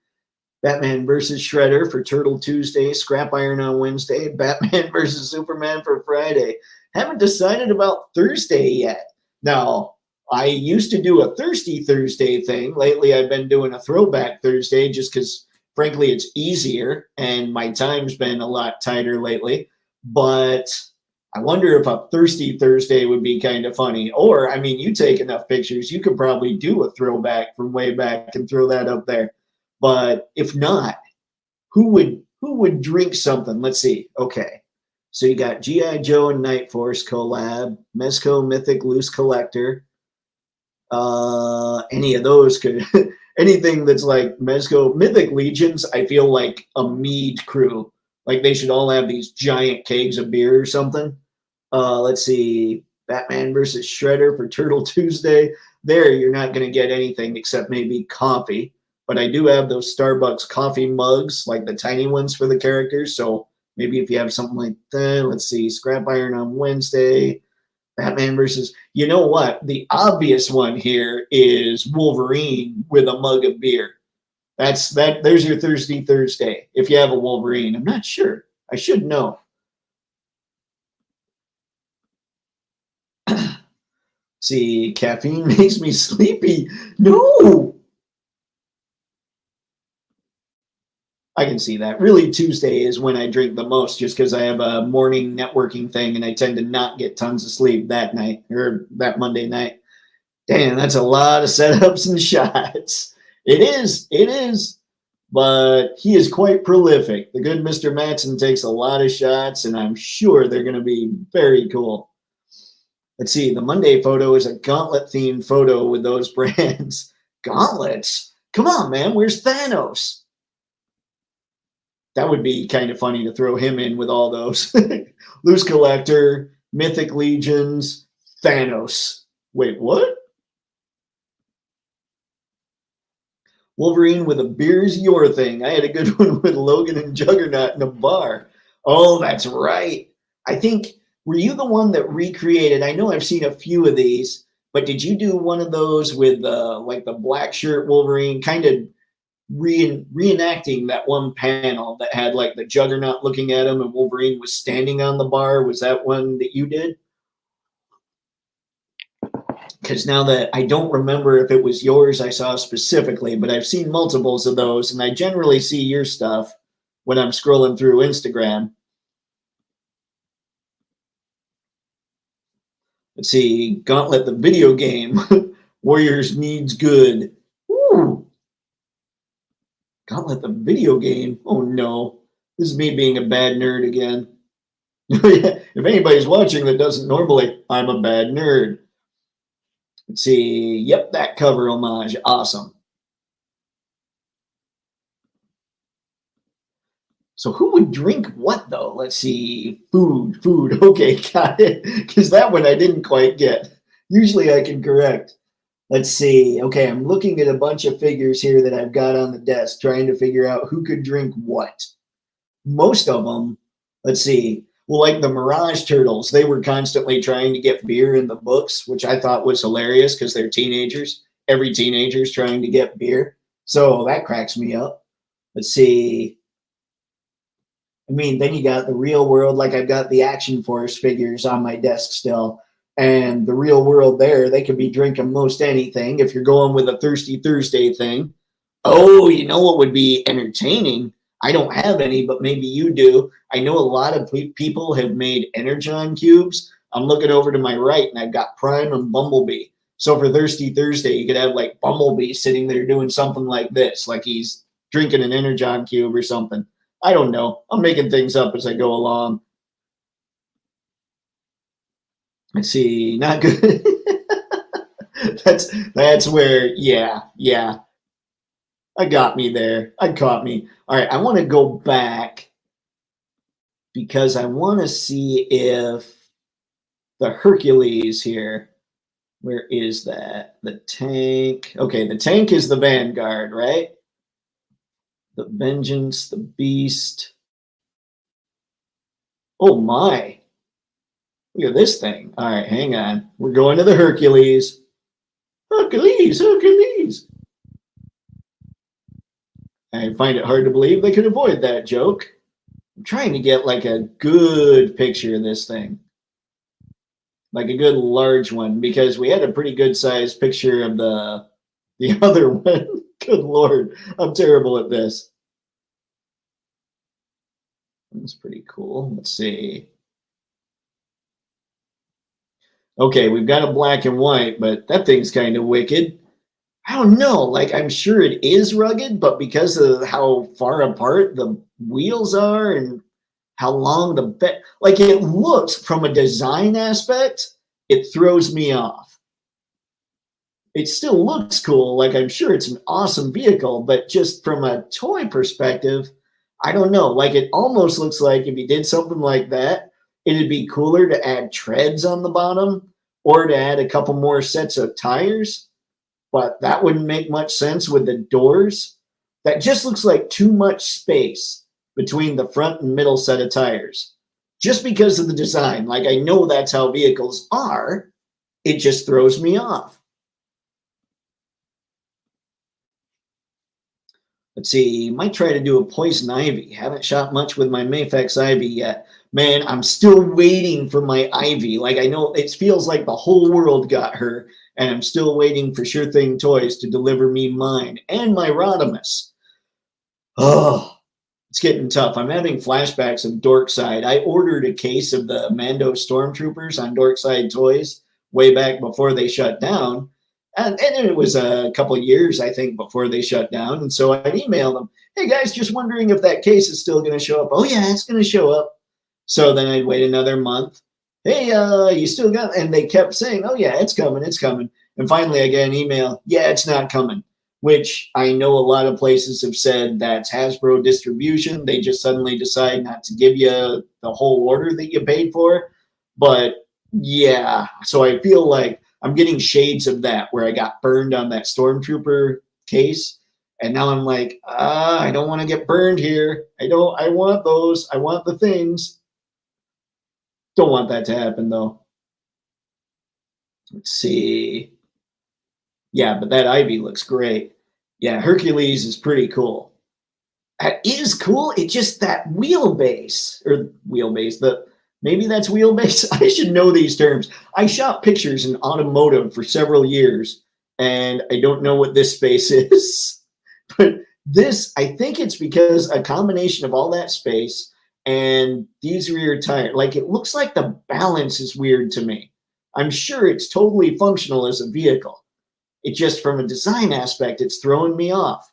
Batman versus Shredder for Turtle Tuesday, Scrap Iron on Wednesday, Batman versus Superman for Friday. Haven't decided about Thursday yet. Now, I used to do a Thirsty Thursday thing. Lately, I've been doing a Throwback Thursday just because, frankly, it's easier and my time's been a lot tighter lately. But I wonder if a Thirsty Thursday would be kind of funny. Or, I mean, you take enough pictures, you could probably do a throwback from way back and throw that up there. But if not, who would drink something? Let's see. Okay. So you got G.I. Joe and Night Force collab, Mezco Mythic Loose Collector. Any of those could, anything that's like Mezco, Mythic Legions, I feel like a mead crew. Like they should all have these giant kegs of beer or something. Let's see, Batman versus Shredder for Turtle Tuesday. There, you're not going to get anything except maybe coffee. But I do have those Starbucks coffee mugs, like the tiny ones for the characters. So maybe if you have something like that, let's see, Scrap Iron on Wednesday, Batman versus, you know what? The obvious one here is Wolverine with a mug of beer. That's that. There's your Thursday Thursday. If you have a Wolverine, I'm not sure. I should know. See, caffeine makes me sleepy. No, I can see that. Really, Tuesday is when I drink the most, just because I have a morning networking thing, and I tend to not get tons of sleep that night or that Monday night. Damn, that's a lot of setups and shots. It is. It is. But he is quite prolific. The good Mr. Matson takes a lot of shots, and I'm sure they're going to be very cool. Let's see. The Monday photo is a gauntlet-themed photo with those brands. Gauntlets? Come on, man. Where's Thanos? That would be kind of funny to throw him in with all those. Loose Collector, Mythic Legions, Thanos. Wait, what? Wolverine with a beer's your thing. I had a good one with Logan and Juggernaut in a bar. Oh, that's right. I think, were you the one that recreated? I know I've seen a few of these, but did you do one of those with like the black shirt Wolverine, kind of reenacting that one panel that had like the Juggernaut looking at him and Wolverine was standing on the bar? Was that one that you did? Because now that I don't remember if it was yours I saw specifically, but I've seen multiples of those, and I generally see your stuff when I'm scrolling through Instagram. Let's see, Gauntlet, the video game. Warriors needs good. Ooh. Gauntlet, the video game. Oh no, this is me being a bad nerd again. If anybody's watching that doesn't normally, I'm a bad nerd. Let's see. Yep, that cover homage. Awesome. So who would drink what, though? Let's see. Food. Okay, got it. Because that one I didn't quite get. Usually I can correct. Let's see. Okay, I'm looking at a bunch of figures here that I've got on the desk, trying to figure out who could drink what. Most of them, let's see. Well, like the Mirage Turtles, they were constantly trying to get beer in the books, which I thought was hilarious because they're teenagers. Every teenager's trying to get beer. So that cracks me up. Let's see. I mean, then you got the real world, like I've got the Action Force figures on my desk still. And the real world there, they could be drinking most anything if you're going with a Thirsty Thursday thing. Oh, you know what would be entertaining? I don't have any, but maybe you do. I know a lot of people have made Energon cubes. I'm looking over to my right, and I've got Prime and Bumblebee. So for Thirsty Thursday, you could have like Bumblebee sitting there doing something like this, like he's drinking an Energon cube or something. I don't know. I'm making things up as I go along. Let's see. Not good. that's where, yeah. I got me there. I caught me. All right, I want to go back because I want to see if the Hercules here, where is that? The tank. Okay, the tank is the Vanguard, right? The Vengeance, the Beast. Oh my. Look at this thing. All right, hang on. We're going to the Hercules. Hercules. I find it hard to believe they could avoid that joke. I'm trying to get like a good picture of this thing. Like a good large one, because we had a pretty good sized picture of the other one. Good Lord, I'm terrible at this. That's pretty cool. Let's see. Okay, we've got a black and white, but that thing's kind of wicked. I don't know. Like, I'm sure it is rugged, but because of how far apart the wheels are and how long the like it looks from a design aspect, it throws me off. it still looks cool. Like, I'm sure it's an awesome vehicle, but just from a toy perspective, I don't know. Like, it almost looks like if you did something like that, it'd be cooler to add treads on the bottom or to add a couple more sets of tires, but that wouldn't make much sense with the doors. That just looks like too much space between the front and middle set of tires. Just because of the design. Like, I know that's how vehicles are. It just throws me off. Let's see, might try to do a poison ivy. Haven't shot much with my Mafex ivy yet. Man, I'm still waiting for my ivy. Like, I know it feels like the whole world got her, and I'm still waiting for Sure Thing Toys to deliver me mine and my Rodimus. Oh, it's getting tough. I'm having flashbacks of Dorkside. I ordered a case of the Mando Stormtroopers on Dorkside Toys way back before they shut down. And it was a couple years, I think, before they shut down. And so I'd email them, hey, guys, just wondering if that case is still going to show up. Oh, yeah, it's going to show up. So then I'd wait another month. Hey, you still got, and they kept saying, oh, yeah, it's coming, it's coming. And finally I get an email, yeah, it's not coming, which I know a lot of places have said that's Hasbro distribution. They just suddenly decide not to give you the whole order that you paid for. But yeah, so I feel like I'm getting shades of that where I got burned on that Stormtrooper case. And now I'm like, I don't want to get burned here. I want those. I want the things. Don't want that to happen though. Let's see. Yeah, but that Ivy looks great. Yeah, Hercules is pretty cool. It is cool. It's just that wheelbase, maybe that's wheelbase. I should know these terms. I shot pictures in automotive for several years, and I don't know what this space is. But this, I think it's because a combination of all that space and these rear tires, like it looks like the balance is weird to me. I'm sure it's totally functional as a vehicle. It just, from a design aspect, it's throwing me off.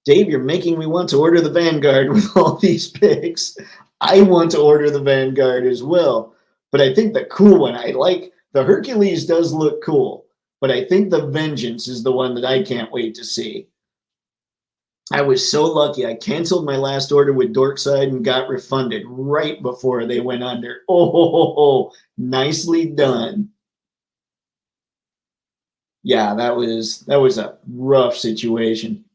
Dave, you're making me want to order the Vanguard with all these pics. I want to order the Vanguard as well. But I think the cool one, I like, the Hercules does look cool. But I think the Vengeance is the one that I can't wait to see. I was so lucky. I canceled my last order with Dorkside and got refunded right before they went under. Oh, nicely done. Yeah, that was a rough situation.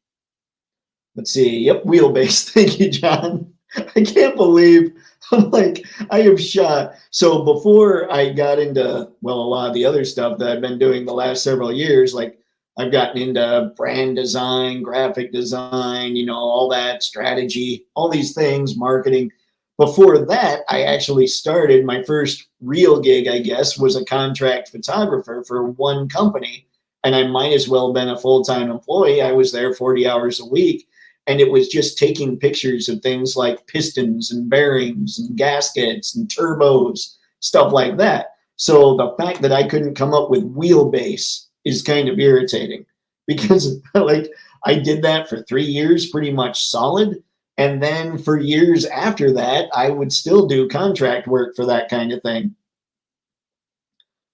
Let's see. Yep, wheelbase. Thank you, John. I can't believe I'm like, I have shot. So before I got into, well, a lot of the other stuff that I've been doing the last several years, like I've gotten into brand design, graphic design, all that strategy, all these things, marketing. Before that, I actually started my first real gig, I guess, was a contract photographer for one company. And I might as well have been a full-time employee. I was there 40 hours a week. And it was just taking pictures of things like pistons and bearings and gaskets and turbos, stuff like that. So the fact that I couldn't come up with wheelbase is kind of irritating because like I did that for 3 years, pretty much solid. And then for years after that, I would still do contract work for that kind of thing.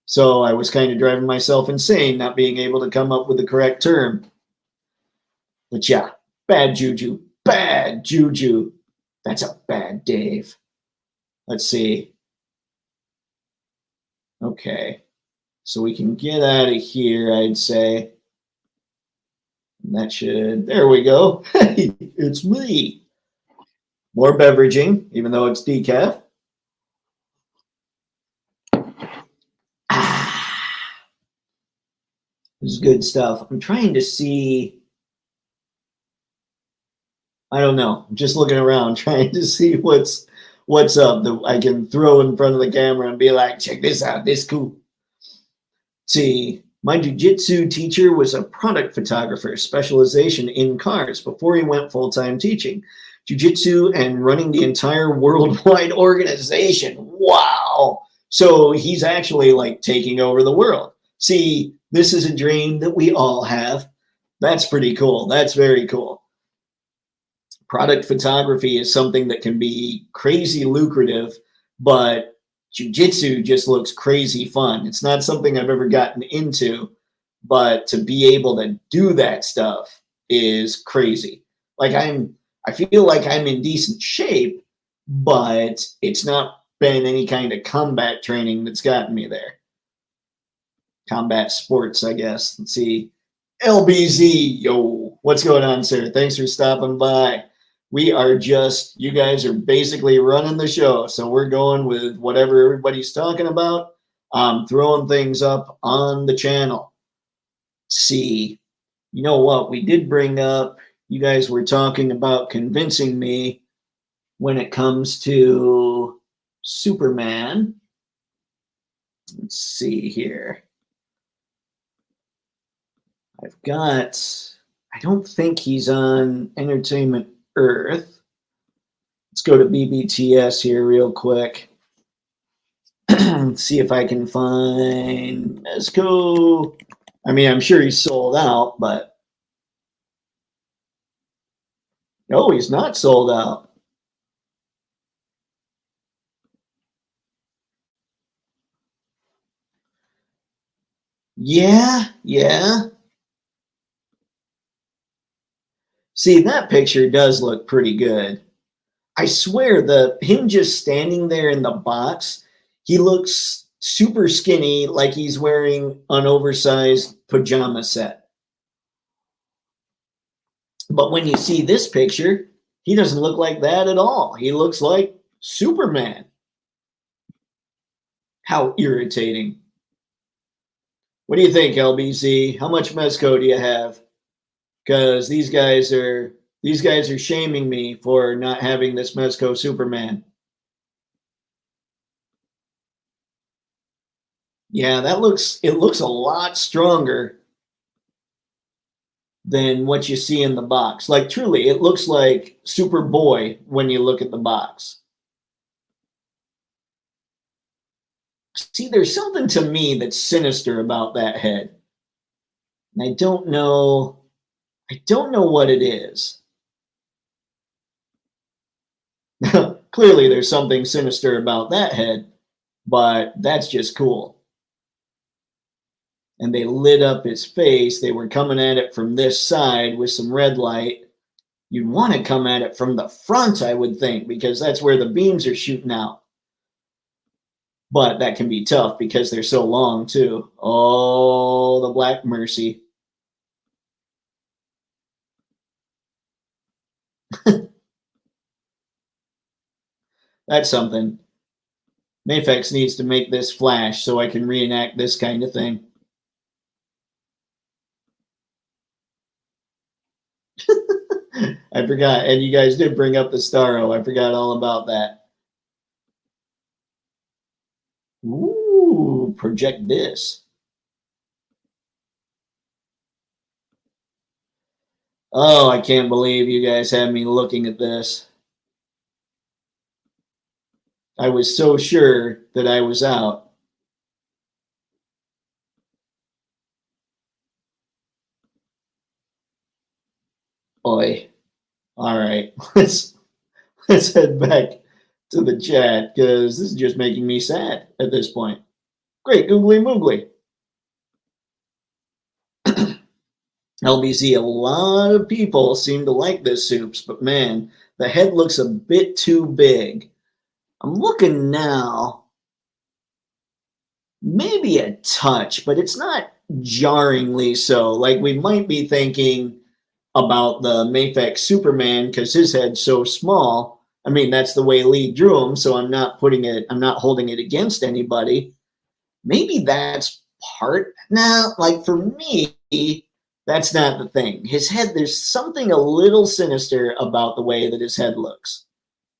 So I was kind of driving myself insane, not being able to come up with the correct term. But yeah. Bad juju. Bad juju. That's a bad Dave. Let's see. Okay. So we can get out of here, I'd say. That should, there we go. Hey, it's me. More beveraging, even though it's decaf. This is good stuff. I'm trying to see. I don't know. I'm just looking around trying to see what's up that I can throw in front of the camera and be like, check this out. This cool. See, my jiu-jitsu teacher was a product photographer, specialization in cars before he went full-time teaching. Jiu-jitsu and running the entire worldwide organization. Wow. So he's actually like taking over the world. See, this is a dream that we all have. That's pretty cool. That's very cool. Product photography is something that can be crazy lucrative, but Jiu-jitsu just looks crazy fun. It's not something I've ever gotten into, but to be able to do that stuff is crazy. Like I feel like I'm in decent shape, but it's not been any kind of combat training that's gotten me there. Combat sports, I guess. Let's see. LBZ, yo, what's going on, sir? Thanks for stopping by. We are just, you guys are basically running the show. So we're going with whatever everybody's talking about. Throwing things up on the channel. Let's see. You know what? We did bring up, you guys were talking about convincing me when it comes to Superman. Let's see here. I've got, I don't think he's on Entertainment Earth. Let's go to BBTS here real quick. See if I can find Mezco. I mean, I'm sure he's sold out, but no, he's not sold out. Yeah. See, that picture does look pretty good. I swear, him just standing there in the box, he looks super skinny, like he's wearing an oversized pajama set. But when you see this picture, he doesn't look like that at all. He looks like Superman. How irritating. What do you think, LBZ? How much Mezco do you have? Because these guys are shaming me for not having this Mezco Superman. Yeah, it looks a lot stronger than what you see in the box. Like truly, it looks like Superboy when you look at the box. See, there's something to me that's sinister about that head. And I don't know what it is. Clearly, there's something sinister about that head, but that's just cool. And they lit up his face. They were coming at it from this side with some red light. You'd want to come at it from the front, I would think, because that's where the beams are shooting out. But that can be tough because they're so long, too. Oh, the Black Mercy. That's something. Mafex needs to make this flash so I can reenact this kind of thing. I forgot. And you guys did bring up the Starro. I forgot all about that. Ooh, project this. Oh, I can't believe you guys had me looking at this. I was so sure that I was out. Oi. All right. Let's head back to the chat because this is just making me sad at this point. Great, googly moogly. LBZ, a lot of people seem to like this soups, but man, the head looks a bit too big. I'm looking now, maybe a touch, but it's not jarringly so. Like we might be thinking about the Mafex Superman because his head's so small. I mean, that's the way Lee drew him, so I'm not holding it against anybody. Maybe that's part. Now, like for me, that's not the thing. His head, there's something a little sinister about the way that his head looks.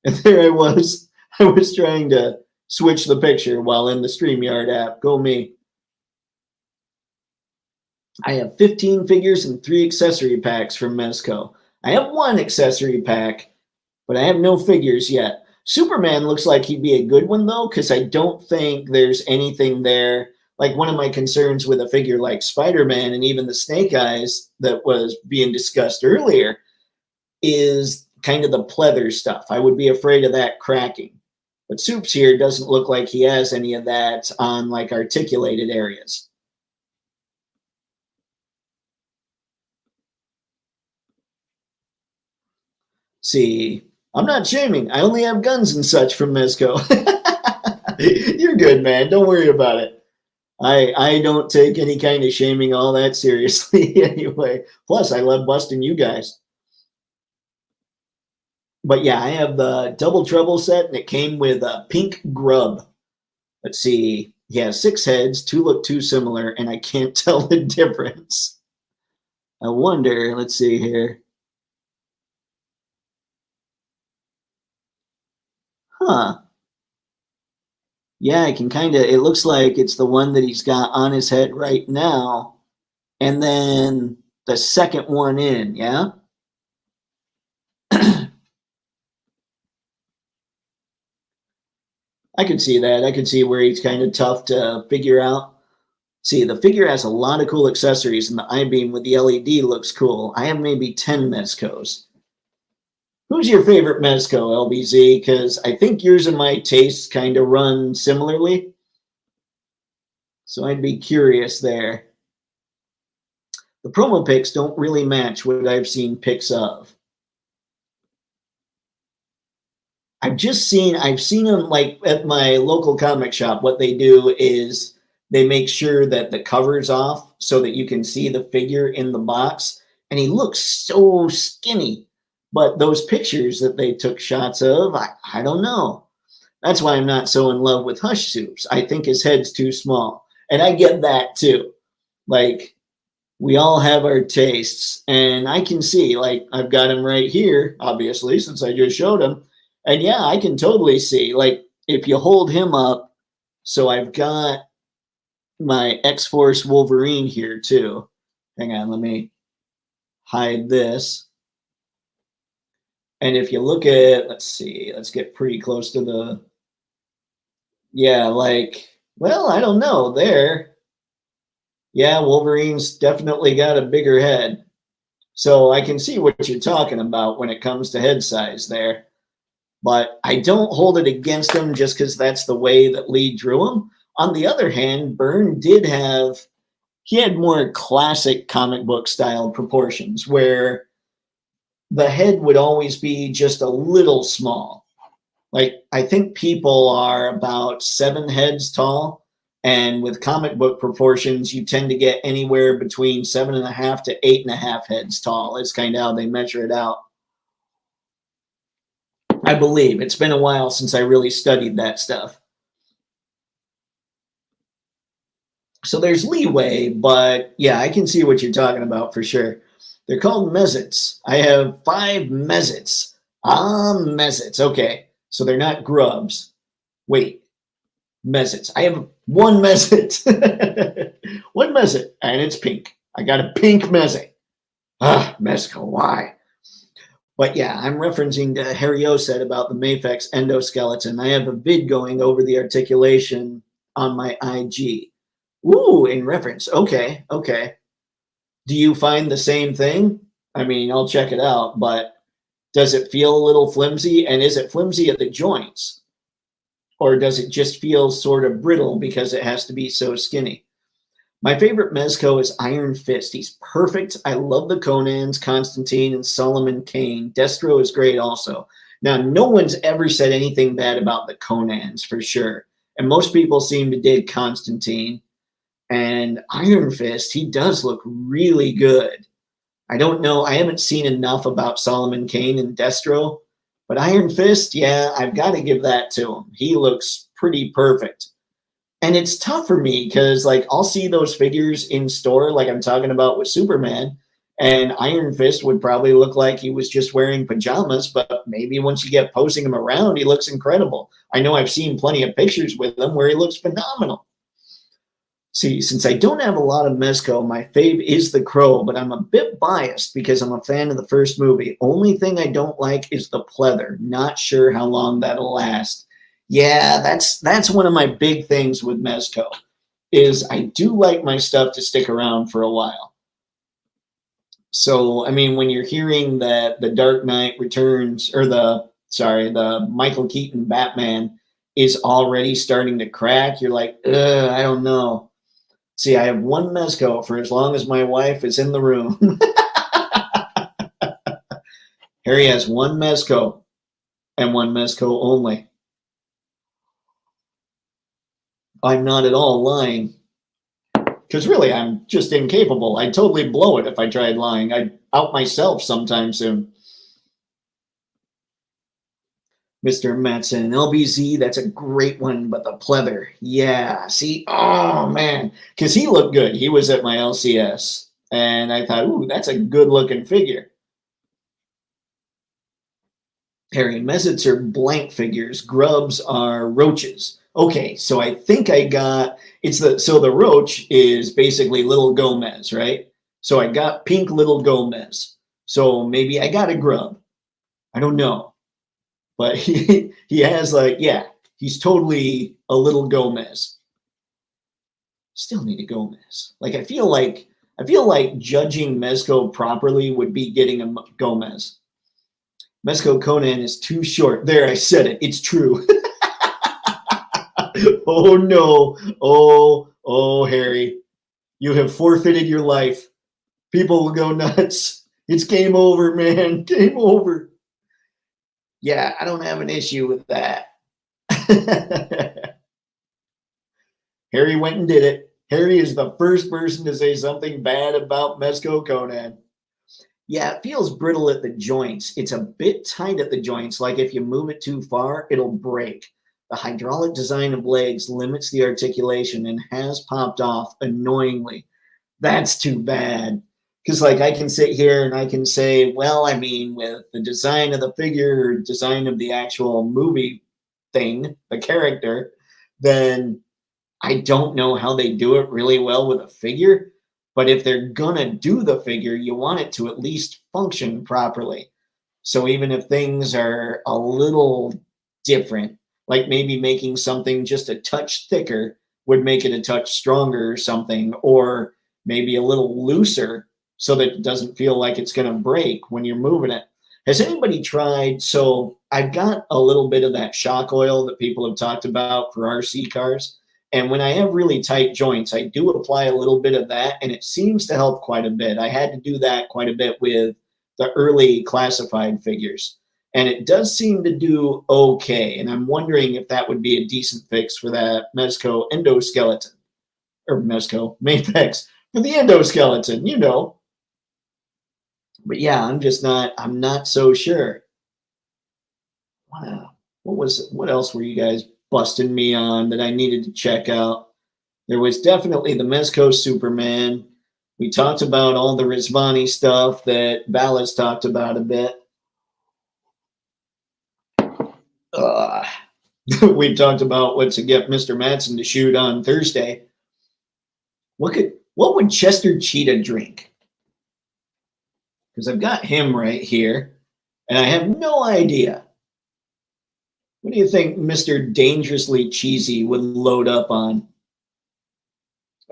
And there I was trying to switch the picture while in the StreamYard app. Go me. I have 15 figures and 3 accessory packs from Mezco. I have 1 accessory pack, but I have no figures yet. Superman looks like he'd be a good one, though, because I don't think there's anything there. Like one of my concerns with a figure like Spider-Man and even the Snake Eyes that was being discussed earlier is kind of the pleather stuff. I would be afraid of that cracking. But Soups here doesn't look like he has any of that on like articulated areas. See, I'm not shaming. I only have guns and such from Mezco. You're good, man. Don't worry about it. I don't take any kind of shaming all that seriously anyway. Plus, I love busting you guys. But yeah, I have the Double Trouble set, and it came with a pink grub. Let's see. He has 6 heads. 2 look too similar, and I can't tell the difference. I wonder. Let's see here. Huh. Yeah, I can kind of, it looks like it's the one that he's got on his head right now. And then the second one in, yeah? I could see that. I could see where he's kind of tough to figure out. See, the figure has a lot of cool accessories, and the I-beam with the LED looks cool. I have maybe 10 Mezcos. Who's your favorite Mezco, LBZ? Because I think yours and my tastes kind of run similarly. So I'd be curious there. The promo pics don't really match what I've seen pics of. I've seen them like at my local comic shop. What they do is they make sure that the cover's off so that you can see the figure in the box. And he looks so skinny. But those pictures that they took shots of, I don't know. That's why I'm not so in love with Hush Soups. I think his head's too small. And I get that too. Like, we all have our tastes. And I can see, like, I've got him right here, obviously, since I just showed him. And yeah, I can totally see, like, if you hold him up, so I've got my X-Force Wolverine here too. Hang on, let me hide this. And if you look at, let's see, let's get pretty close to the, yeah, like, well, I don't know, there. Yeah, Wolverine's definitely got a bigger head. So I can see what you're talking about when it comes to head size there. But I don't hold it against him just because that's the way that Lee drew him. On the other hand, Byrne he had more classic comic book style proportions where the head would always be just a little small. Like, I think people are about 7 heads tall, and with comic book proportions, you tend to get anywhere between 7.5 to 8.5 heads tall. It's kind of how they measure it out. I believe. It's been a while since I really studied that stuff. So there's leeway, but yeah, I can see what you're talking about for sure. They're called mezzets. I have 5 mezzets. Mezzets. Okay. So they're not grubs. Wait. Mezzets. I have 1 mezzet. 1 mezzet. And it's pink. I got a pink mezzet. Mezco, why? But yeah, I'm referencing to Harry O said about the Mafex endoskeleton. I have a vid going over the articulation on my IG. Ooh, in reference. Okay, okay. Do you find the same thing? I mean, I'll check it out, but does it feel a little flimsy? And is it flimsy at the joints? Or does it just feel sort of brittle because it has to be so skinny? My favorite Mezco is Iron Fist. He's perfect. I love the Conans, Constantine, and Solomon Kane. Destro is great also. Now, no one's ever said anything bad about the Conans, for sure. And most people seem to dig Constantine. And Iron Fist, he does look really good. I don't know. I haven't seen enough about Solomon Kane and Destro. But Iron Fist, yeah, I've got to give that to him. He looks pretty perfect. And it's tough for me because, like, I'll see those figures in store, like I'm talking about with Superman, and Iron Fist would probably look like he was just wearing pajamas, but maybe once you get posing him around, he looks incredible. I know I've seen plenty of pictures with him where he looks phenomenal. See, since I don't have a lot of Mezco, my fave is the Crow, but I'm a bit biased because I'm a fan of the first movie. Only thing I don't like is the pleather. Not sure how long that'll last. Yeah, that's one of my big things with Mezco, is I do like my stuff to stick around for a while. So, I mean, when you're hearing that the Dark Knight Returns, or the Michael Keaton Batman is already starting to crack, you're like, I don't know. See, I have one Mezco for as long as my wife is in the room. Harry has one Mezco and one Mezco only. I'm not at all lying. Because really, I'm just incapable. I'd totally blow it if I tried lying. I'd out myself sometime soon. Mr. Matson, LBZ, that's a great one, but the pleather, yeah, see, oh man, because he looked good. He was at my LCS, and I thought, ooh, that's a good-looking figure. Harry, Mezits are blank figures. Grubs are roaches. Okay, so I think I got, so the roach is basically Little Gomez, right? So I got pink Little Gomez. So maybe I got a grub. I don't know. But he has like, yeah, he's totally a Little Gomez. Still need a Gomez. Like I feel like judging Mezco properly would be getting a Gomez. Mezco Conan is too short. There, I said it. It's true. Oh no. Oh, Harry. You have forfeited your life. People will go nuts. It's game over, man. Game over. Yeah, I don't have an issue with that. Harry went and did it. Harry is the first person to say something bad about Mezco Conan. Yeah, it feels brittle at the joints. It's a bit tight at the joints, like if you move it too far, it'll break. The hydraulic design of legs limits the articulation and has popped off annoyingly. That's too bad. Because like I can sit here and I can say, well, I mean, with the design of the figure or design of the actual movie thing, the character, then I don't know how they do it really well with a figure. But if they're gonna do the figure, you want it to at least function properly. So even if things are a little different, like maybe making something just a touch thicker would make it a touch stronger or something, or maybe a little looser so that it doesn't feel like it's going to break when you're moving it. Has anybody tried? So I've got a little bit of that shock oil that people have talked about for RC cars. And when I have really tight joints, I do apply a little bit of that, and it seems to help quite a bit. I had to do that quite a bit with the early classified figures. And it does seem to do okay. And I'm wondering if that would be a decent fix for that Mezco endoskeleton. Or Mezco, Maplex, for the endoskeleton, you know. But yeah, I'm not so sure. Wow. What else were you guys busting me on that I needed to check out? There was definitely the Mezco Superman. We talked about all the Rizvani stuff that Ballas talked about a bit. We talked about what to get Mr. Matson to shoot on Thursday. What would Chester Cheetah drink? Because I've got him right here, and I have no idea. What do you think Mr. Dangerously Cheesy would load up on?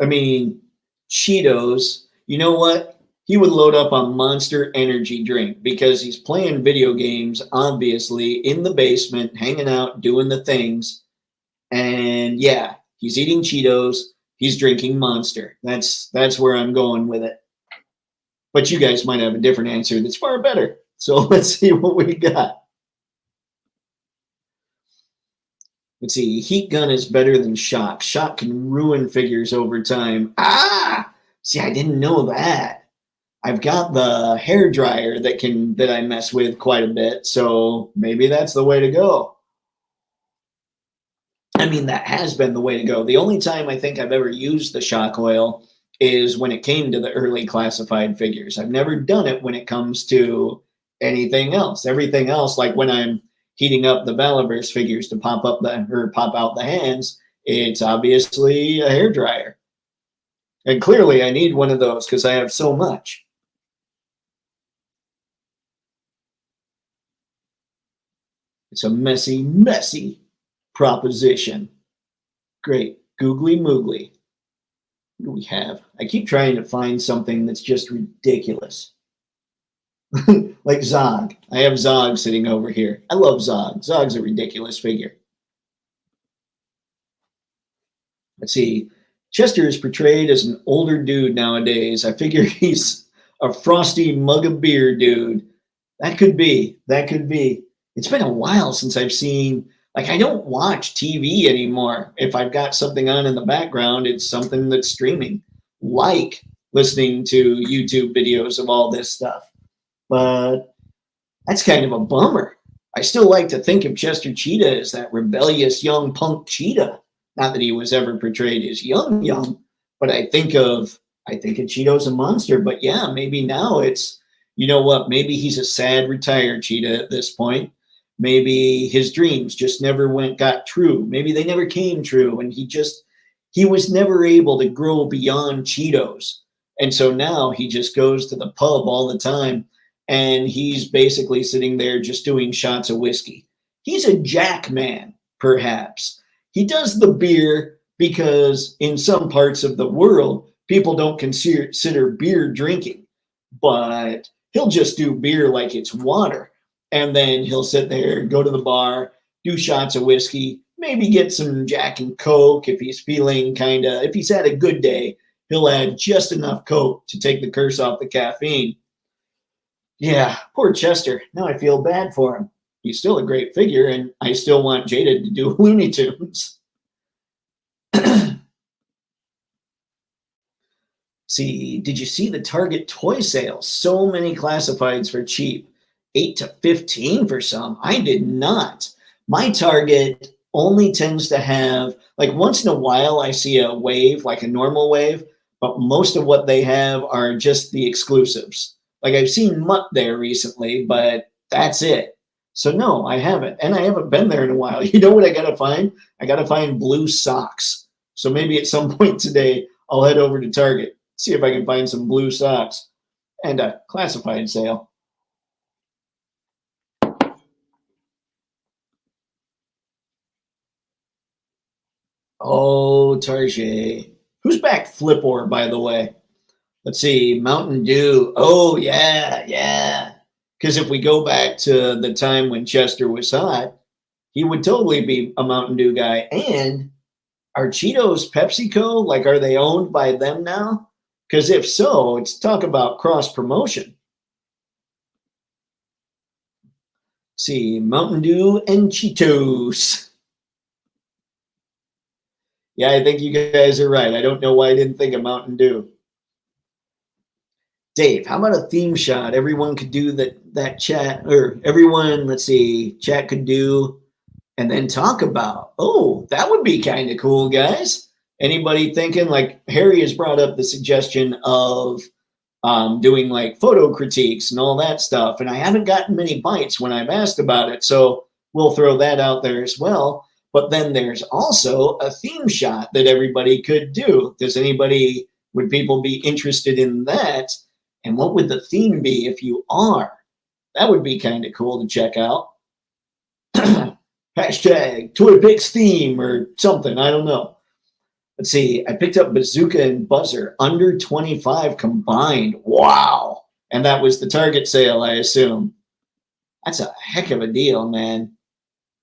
I mean, Cheetos. You know what? He would load up on Monster Energy drink because he's playing video games, obviously, in the basement, hanging out, doing the things. And yeah, he's eating Cheetos. He's drinking Monster. That's where I'm going with it. But you guys might have a different answer that's far better. So let's see what we got. Let's see. Heat gun is better than shock. Shock can ruin figures over time. Ah! See, I didn't know that. I've got the hair dryer that I mess with quite a bit, so maybe that's the way to go. I mean, that has been the way to go. The only time I think I've ever used the shock oil is when it came to the early classified figures. I've never done it when it comes to anything else. Everything else, like when I'm heating up the Valaverse figures to pop out the hands, it's obviously a hair dryer. And clearly I need one of those because I have so much. It's a messy, messy proposition. Great. Googly moogly. What do we have? I keep trying to find something that's just ridiculous. Like Zog. I have Zog sitting over here. I love Zog. Zog's a ridiculous figure. Let's see. Chester is portrayed as an older dude nowadays. I figure he's a frosty mug of beer dude. That could be. That could be. It's been a while since I've seen, like, I don't watch TV anymore. If I've got something on in the background, it's something that's streaming, like listening to YouTube videos of all this stuff. But that's kind of a bummer. I still like to think of Chester Cheetah as that rebellious young punk cheetah. Not that he was ever portrayed as young, but I think of Cheeto as a monster. But yeah, maybe now it's, you know what, maybe he's a sad retired cheetah at this point. Maybe his dreams just never got true. Maybe they never came true, and he was never able to grow beyond Cheetos. And so now he just goes to the pub all the time, and he's basically sitting there just doing shots of whiskey. He's a jack man, perhaps. He does the beer because in some parts of the world, people don't consider beer drinking, but he'll just do beer like it's water. And then he'll sit there, go to the bar, do shots of whiskey, maybe get some Jack and Coke if he's feeling if he's had a good day, he'll add just enough Coke to take the curse off the caffeine. Yeah, poor Chester. Now I feel bad for him. He's still a great figure, and I still want Jada to do Looney Tunes. See, did you see the Target toy sales? So many classifieds for cheap. 8 to 15 for some. I did not. My Target only tends to have, like, once in a while I see a wave, like a normal wave, but most of what they have are just the exclusives. Like, I've seen Mutt there recently, but that's it. So no, I haven't. And I haven't been there in a while. You know what I got to find? I got to find blue socks. So maybe at some point today, I'll head over to Target, see if I can find some blue socks and a classified sale. Oh, Tarjay. Who's back Flipor, by the way? Let's see, Mountain Dew. Oh, yeah, yeah. Because if we go back to the time when Chester was hot, he would totally be a Mountain Dew guy. And are Cheetos PepsiCo? Like, are they owned by them now? Because if so, it's talk about cross promotion. See, Mountain Dew and Cheetos. Yeah, I think you guys are right. I don't know why I didn't think of Mountain Dew. Dave, how about a theme shot? Everyone could do that chat, or everyone, let's see, chat could do, and then talk about. Oh, that would be kind of cool, guys. Anybody thinking? Like Harry has brought up the suggestion of doing like photo critiques and all that stuff, and I haven't gotten many bites when I've asked about it, so we'll throw that out there as well. But then there's also a theme shot that everybody could do. Would people be interested in that? And what would the theme be if you are? That would be kind of cool to check out. Hashtag Toypixx theme or something. I don't know. Let's see. I picked up Bazooka and Buzzer under 25 combined. Wow. And that was the Target sale, I assume. That's a heck of a deal, man.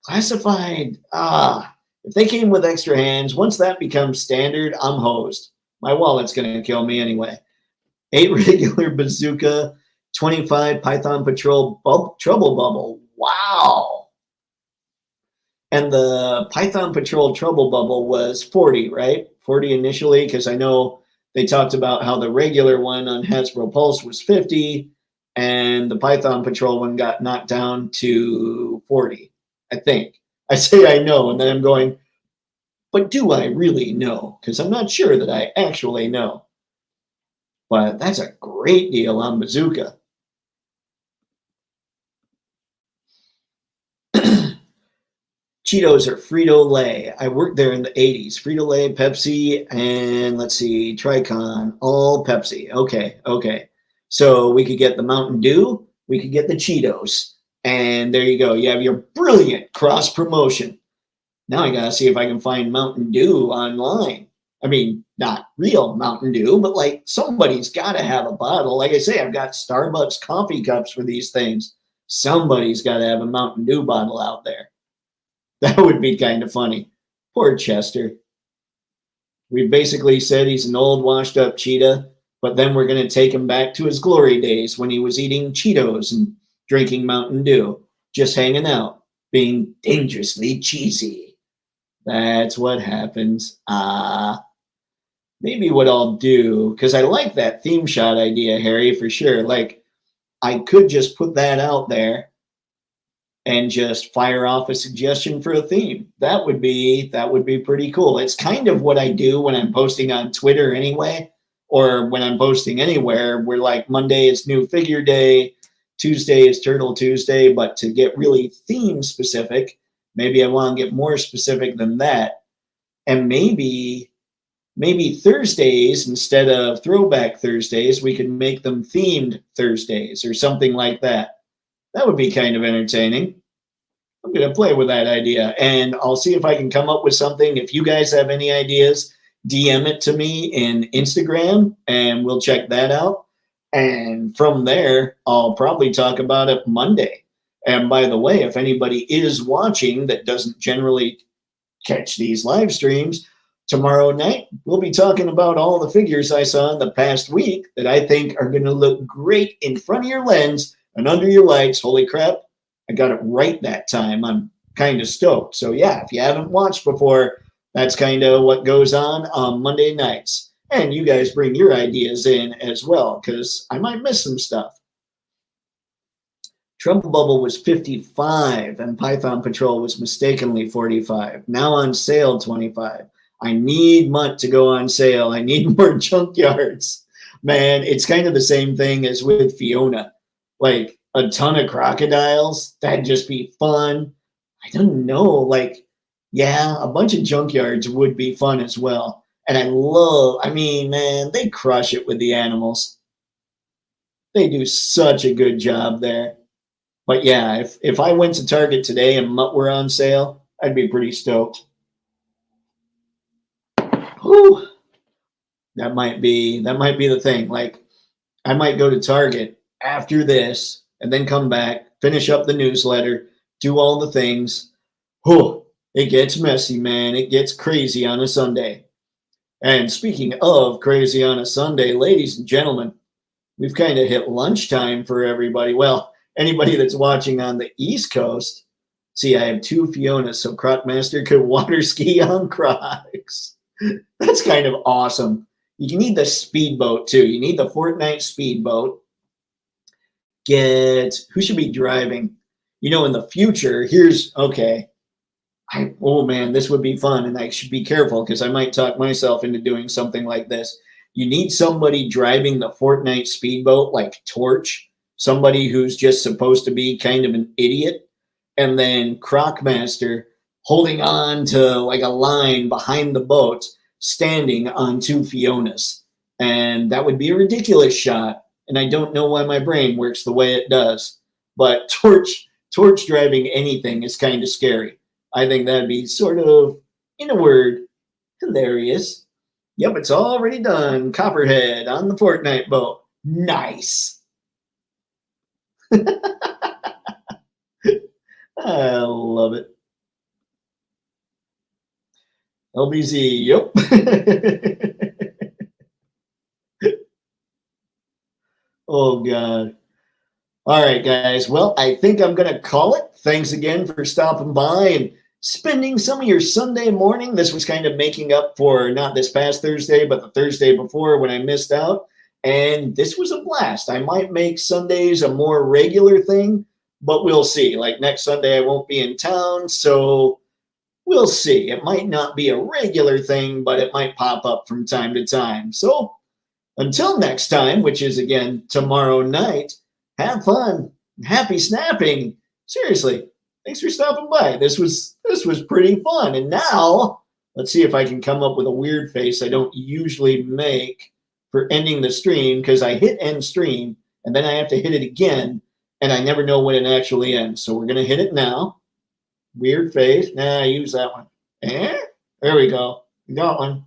Classified. If they came with extra hands, once that becomes standard, I'm hosed. My wallet's going to kill me anyway. 8 regular Bazooka, 25 Python Patrol Trouble Bubble. Wow. And the Python Patrol Trouble Bubble was 40, right? 40 initially, because I know they talked about how the regular one on Hasbro Pulse was 50, and the Python Patrol one got knocked down to 40, I think. I say I know, and then I'm going, but do I really know? Because I'm not sure that I actually know. But that's a great deal on Bazooka. Cheetos are Frito-Lay. I worked there in the 80s. Frito-Lay, Pepsi, and let's see, Tricon, all Pepsi. Okay. So we could get the Mountain Dew, we could get the Cheetos. And there you go. You have your brilliant cross promotion. Now I got to see if I can find Mountain Dew online. I mean, not real Mountain Dew, but like somebody's got to have a bottle. Like I say, I've got Starbucks coffee cups for these things. Somebody's got to have a Mountain Dew bottle out there. That would be kind of funny. Poor Chester. We basically said he's an old washed up cheetah, but then we're going to take him back to his glory days when he was eating Cheetos and drinking Mountain Dew, just hanging out, being dangerously cheesy. That's what happens. Maybe what I'll do, because I like that theme shot idea, Harry, for sure. Like, I could just put that out there and just fire off a suggestion for a theme. That would be pretty cool. It's kind of what I do when I'm posting on Twitter anyway, or when I'm posting anywhere. Where like Monday is New Figure Day, Tuesday is Turtle Tuesday, but to get really theme specific, maybe I want to get more specific than that, and maybe Thursdays, instead of Throwback Thursdays, we could make them themed Thursdays or something like that. That would be kind of entertaining. I'm going to play with that idea, and I'll see if I can come up with something. If you guys have any ideas, DM it to me in Instagram, and we'll check that out. And from there, I'll probably talk about it Monday. And by the way, if anybody is watching that doesn't generally catch these live streams, tomorrow night, we'll be talking about all the figures I saw in the past week that I think are going to look great in front of your lens and under your lights. Holy crap, I got it right that time. I'm kind of stoked. So yeah, if you haven't watched before, that's kind of what goes on Monday nights. And you guys bring your ideas in as well, because I might miss some stuff. Trouble Bubble was 55 and Python Patrol was mistakenly 45. Now on sale, 25. I need Mutt to go on sale. I need more junkyards. Man, it's kind of the same thing as with Fiona. Like a ton of crocodiles, that'd just be fun. I don't know, like, yeah, a bunch of junkyards would be fun as well. And I mean, man, they crush it with the animals. They do such a good job there. But yeah, if I went to Target today and Mutt were on sale, I'd be pretty stoked. Whew. That might be the thing. Like, I might go to Target after this and then come back, finish up the newsletter, do all the things. Whew, it gets messy, man. It gets crazy on a Sunday. And speaking of crazy on a Sunday, ladies and gentlemen, we've kind of hit lunchtime for everybody. Well, anybody that's watching on the East Coast, see, I have two Fionas, so Crocmaster could water ski on Crocs. That's kind of awesome. You need the speedboat too. You need the Fortnite speedboat. Who should be driving? You know, in the future, oh man, this would be fun, and I should be careful because I might talk myself into doing something like this. You need somebody driving the Fortnite speedboat, like Torch, somebody who's just supposed to be kind of an idiot, and then Crocmaster holding on to like a line behind the boat, standing on two Fionas. And that would be a ridiculous shot. And I don't know why my brain works the way it does. But Torch driving anything is kind of scary. I think that'd be sort of, in a word, hilarious. Yep, it's already done. Copperhead on the Fortnite boat. Nice. I love it. LBZ, yep. Oh, God. All right, guys. Well, I think I'm going to call it. Thanks again for stopping by and spending some of your Sunday morning. This was kind of making up for not this past Thursday, but the Thursday before when I missed out. And this was a blast. I might make Sundays a more regular thing, but we'll see. Like next Sunday, I won't be in town, so we'll see. It might not be a regular thing, but it might pop up from time to time. So until next time, which is again tomorrow night, have fun. Happy snapping. Seriously, thanks for stopping by. This was pretty fun. And now let's see if I can come up with a weird face I don't usually make for ending the stream, because I hit end stream and then I have to hit it again and I never know when it actually ends. So we're going to hit it now. Weird face. Nah, I use that one. There we go. We got one.